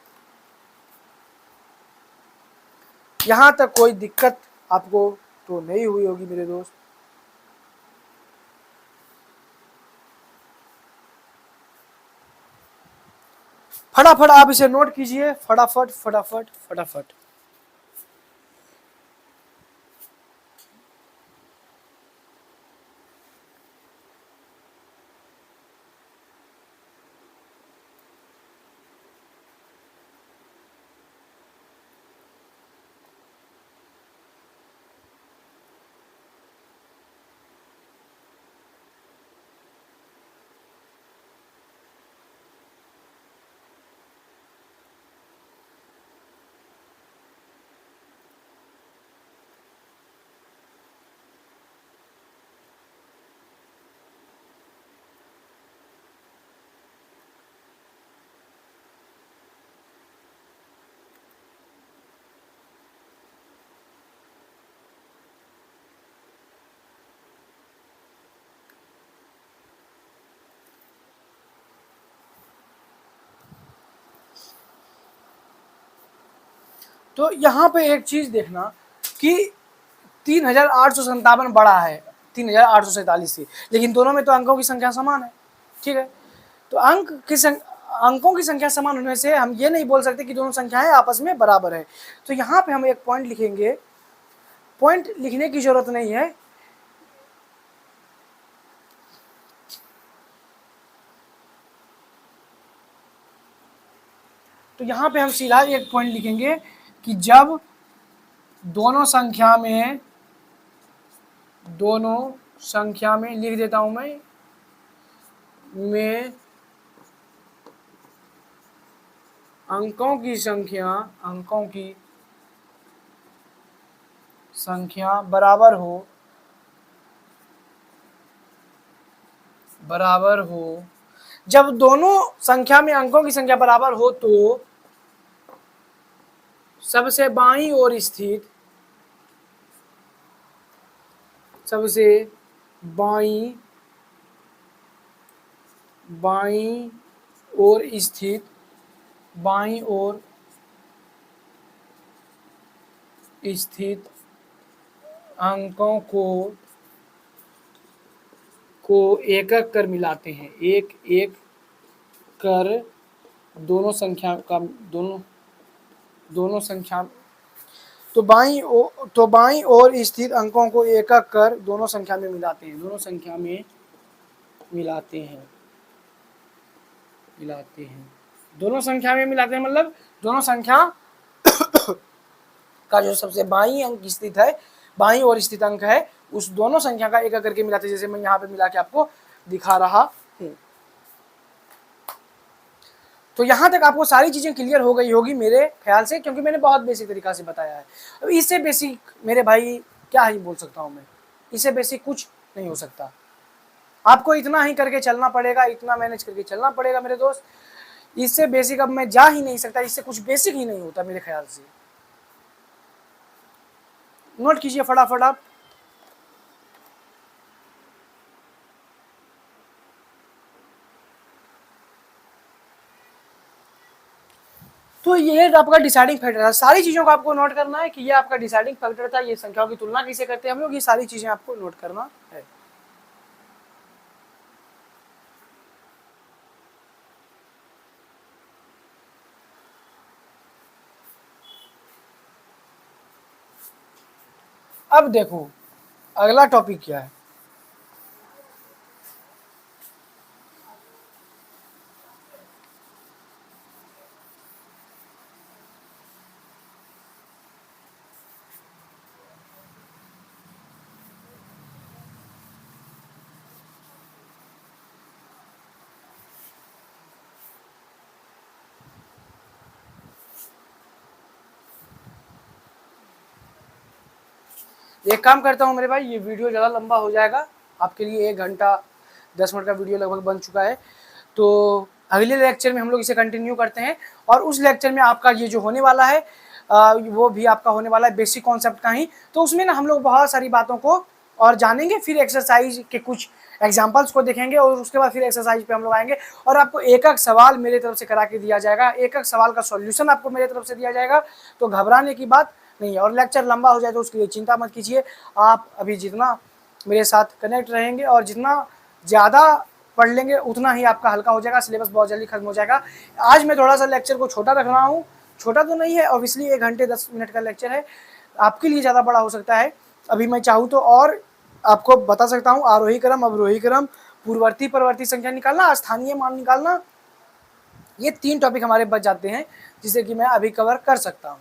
यहां तक कोई दिक्कत आपको तो नहीं हुई होगी मेरे दोस्त। फटाफट आप इसे नोट कीजिए, फटाफट फटाफट फटाफट। तो यहाँ पे एक चीज देखना कि 3857 बड़ा है 3847 से, लेकिन दोनों में तो अंकों की संख्या समान है, ठीक है। तो अंकों की संख्या समान होने से हम ये नहीं बोल सकते कि दोनों संख्याएं आपस में बराबर है। तो यहाँ पे हम एक पॉइंट लिखेंगे, पॉइंट लिखने की जरूरत नहीं है, तो यहाँ पे हम सीधा एक पॉइंट लिखेंगे कि जब दोनों संख्या में लिख देता हूं मैं अंकों की संख्या बराबर हो, जब दोनों संख्या में अंकों की संख्या बराबर हो सबसे बाईं ओर स्थित, सबसे बाईं ओर स्थित, बाईं ओर स्थित अंकों को एक एक कर मिलाते हैं, एक एक कर दोनों संख्या तो बाईं ओर स्थित अंकों को एक एक कर दोनों संख्या में मिलाते हैं, दोनों संख्या में मिलाते हैं मतलब दोनों संख्या का जो सबसे बाईं अंक स्थित है, बाईं ओर स्थित अंक है, उस दोनों संख्या का एक एक करके मिलाते हैं, जैसे मैं यहाँ पे मिला के आपको दिखा रहा हूँ। तो यहाँ तक आपको सारी चीज़ें क्लियर हो गई होगी मेरे ख्याल से, क्योंकि मैंने बहुत बेसिक तरीका से बताया है। अब इससे बेसिक मेरे भाई क्या ही बोल सकता हूँ मैं, इससे बेसिक कुछ नहीं हो सकता। आपको इतना ही करके चलना पड़ेगा, इतना मैनेज करके चलना पड़ेगा मेरे दोस्त। इससे बेसिक अब मैं जा ही नहीं सकता, इससे कुछ बेसिक ही नहीं होता मेरे ख्याल से। नोट कीजिए फटाफट आप। तो ये आपका डिसाइडिंग फैक्टर था, सारी चीज़ों को आपको नोट करना है कि ये आपका डिसाइडिंग फैक्टर था, ये संख्याओं की तुलना कैसे करते हैं हम लोग, ये सारी चीज़ें आपको नोट करना है। अब देखो अगला टॉपिक क्या है। एक काम करता हूँ मेरे भाई, ये वीडियो ज़्यादा लंबा हो जाएगा आपके लिए, 1 घंटा 10 मिनट का वीडियो लगभग बन चुका है। तो अगले लेक्चर में हम लोग इसे कंटिन्यू करते हैं, और उस लेक्चर में आपका ये जो होने वाला है वो भी आपका होने वाला है बेसिक कॉन्सेप्ट का ही। तो उसमें ना हम लोग बहुत सारी बातों को और जानेंगे, फिर एक्सरसाइज के कुछ एग्जाम्पल्स को देखेंगे, और उसके बाद फिर एक्सरसाइज पे हम लोग आएंगे, और आपको एक एक सवाल मेरे तरफ से करा के दिया जाएगा, एक एक सवाल का सॉल्यूशन आपको मेरे तरफ से दिया जाएगा। तो घबराने की बात नहीं है, और लेक्चर लंबा हो जाए तो उसके लिए चिंता मत कीजिए। आप अभी जितना मेरे साथ कनेक्ट रहेंगे और जितना ज़्यादा पढ़ लेंगे उतना ही आपका हल्का हो जाएगा, सिलेबस बहुत जल्दी खत्म हो जाएगा। आज मैं थोड़ा सा लेक्चर को छोटा रख रहा हूँ, छोटा तो नहीं है ऑब्वियसली, 1 घंटे 10 मिनट का लेक्चर है, आपके लिए ज़्यादा बड़ा हो सकता है। अभी मैं चाहूँ तो और आपको बता सकता हूँ, आरोही क्रम, अवरोही क्रम, पूर्ववर्ती परवर्ती संख्या निकालना, स्थानीय मान निकालना, ये 3 टॉपिक हमारे बच जाते हैं जिसे कि मैं अभी कवर कर सकता हूँ।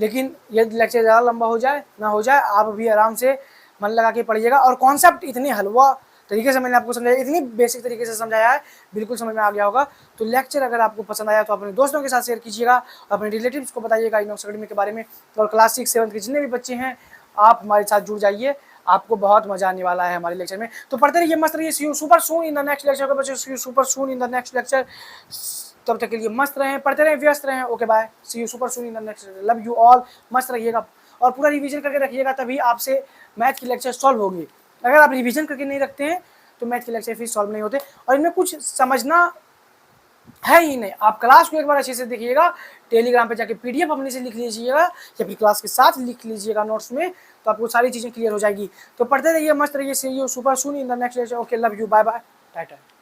लेकिन यदि लेक्चर ज़्यादा लंबा हो जाए ना हो जाए, आप भी आराम से मन लगा के पढ़िएगा। और कॉन्सेप्ट इतनी हलवा तरीके से मैंने आपको समझाया, इतनी बेसिक तरीके से समझाया है, बिल्कुल समझ में आ गया होगा। तो लेक्चर अगर आपको पसंद आया तो अपने दोस्तों के साथ शेयर कीजिएगा, अपने रिलेटिव्स को बताइएगा इनॉक्स अकेडमी के बारे में। और क्लास 6 7 के जितने भी बच्चे हैं आप हमारे साथ जुड़ जाइए, आपको बहुत मजा आने वाला है हमारे लेक्चर में। तो पढ़ते रहिए, मस्त रहिए। See you super soon in the next lecture के बच्चे, see you super soon in the next lecture. तब तक के लिए मस्त रहें, पढ़ते रहें, व्यस्त रहें। Okay bye, see you super soon in the next, love you all. मस्त रहिएगा और पूरा रिवीजन करके रखिएगा, तभी आपसे मैथ की लेक्चर सॉल्व होगी। अगर आप रिवीजन करके नहीं रखते हैं तो मैथ के लेक्चर फिर सॉल्व नहीं होते, और इनमें कुछ समझना है ही नहीं। आप क्लास को एक बार अच्छे से देखिएगा, टेलीग्राम पे जाके PDF अपने से लिख लीजिएगा या फिर क्लास के साथ लिख लीजिएगा नोट्स में, तो आपको सारी चीज़ें क्लियर हो जाएगी। तो पढ़ते रहिए, मस्त रहिए। See you super soon in the next lecture. Okay, love you, bye bye, Tata.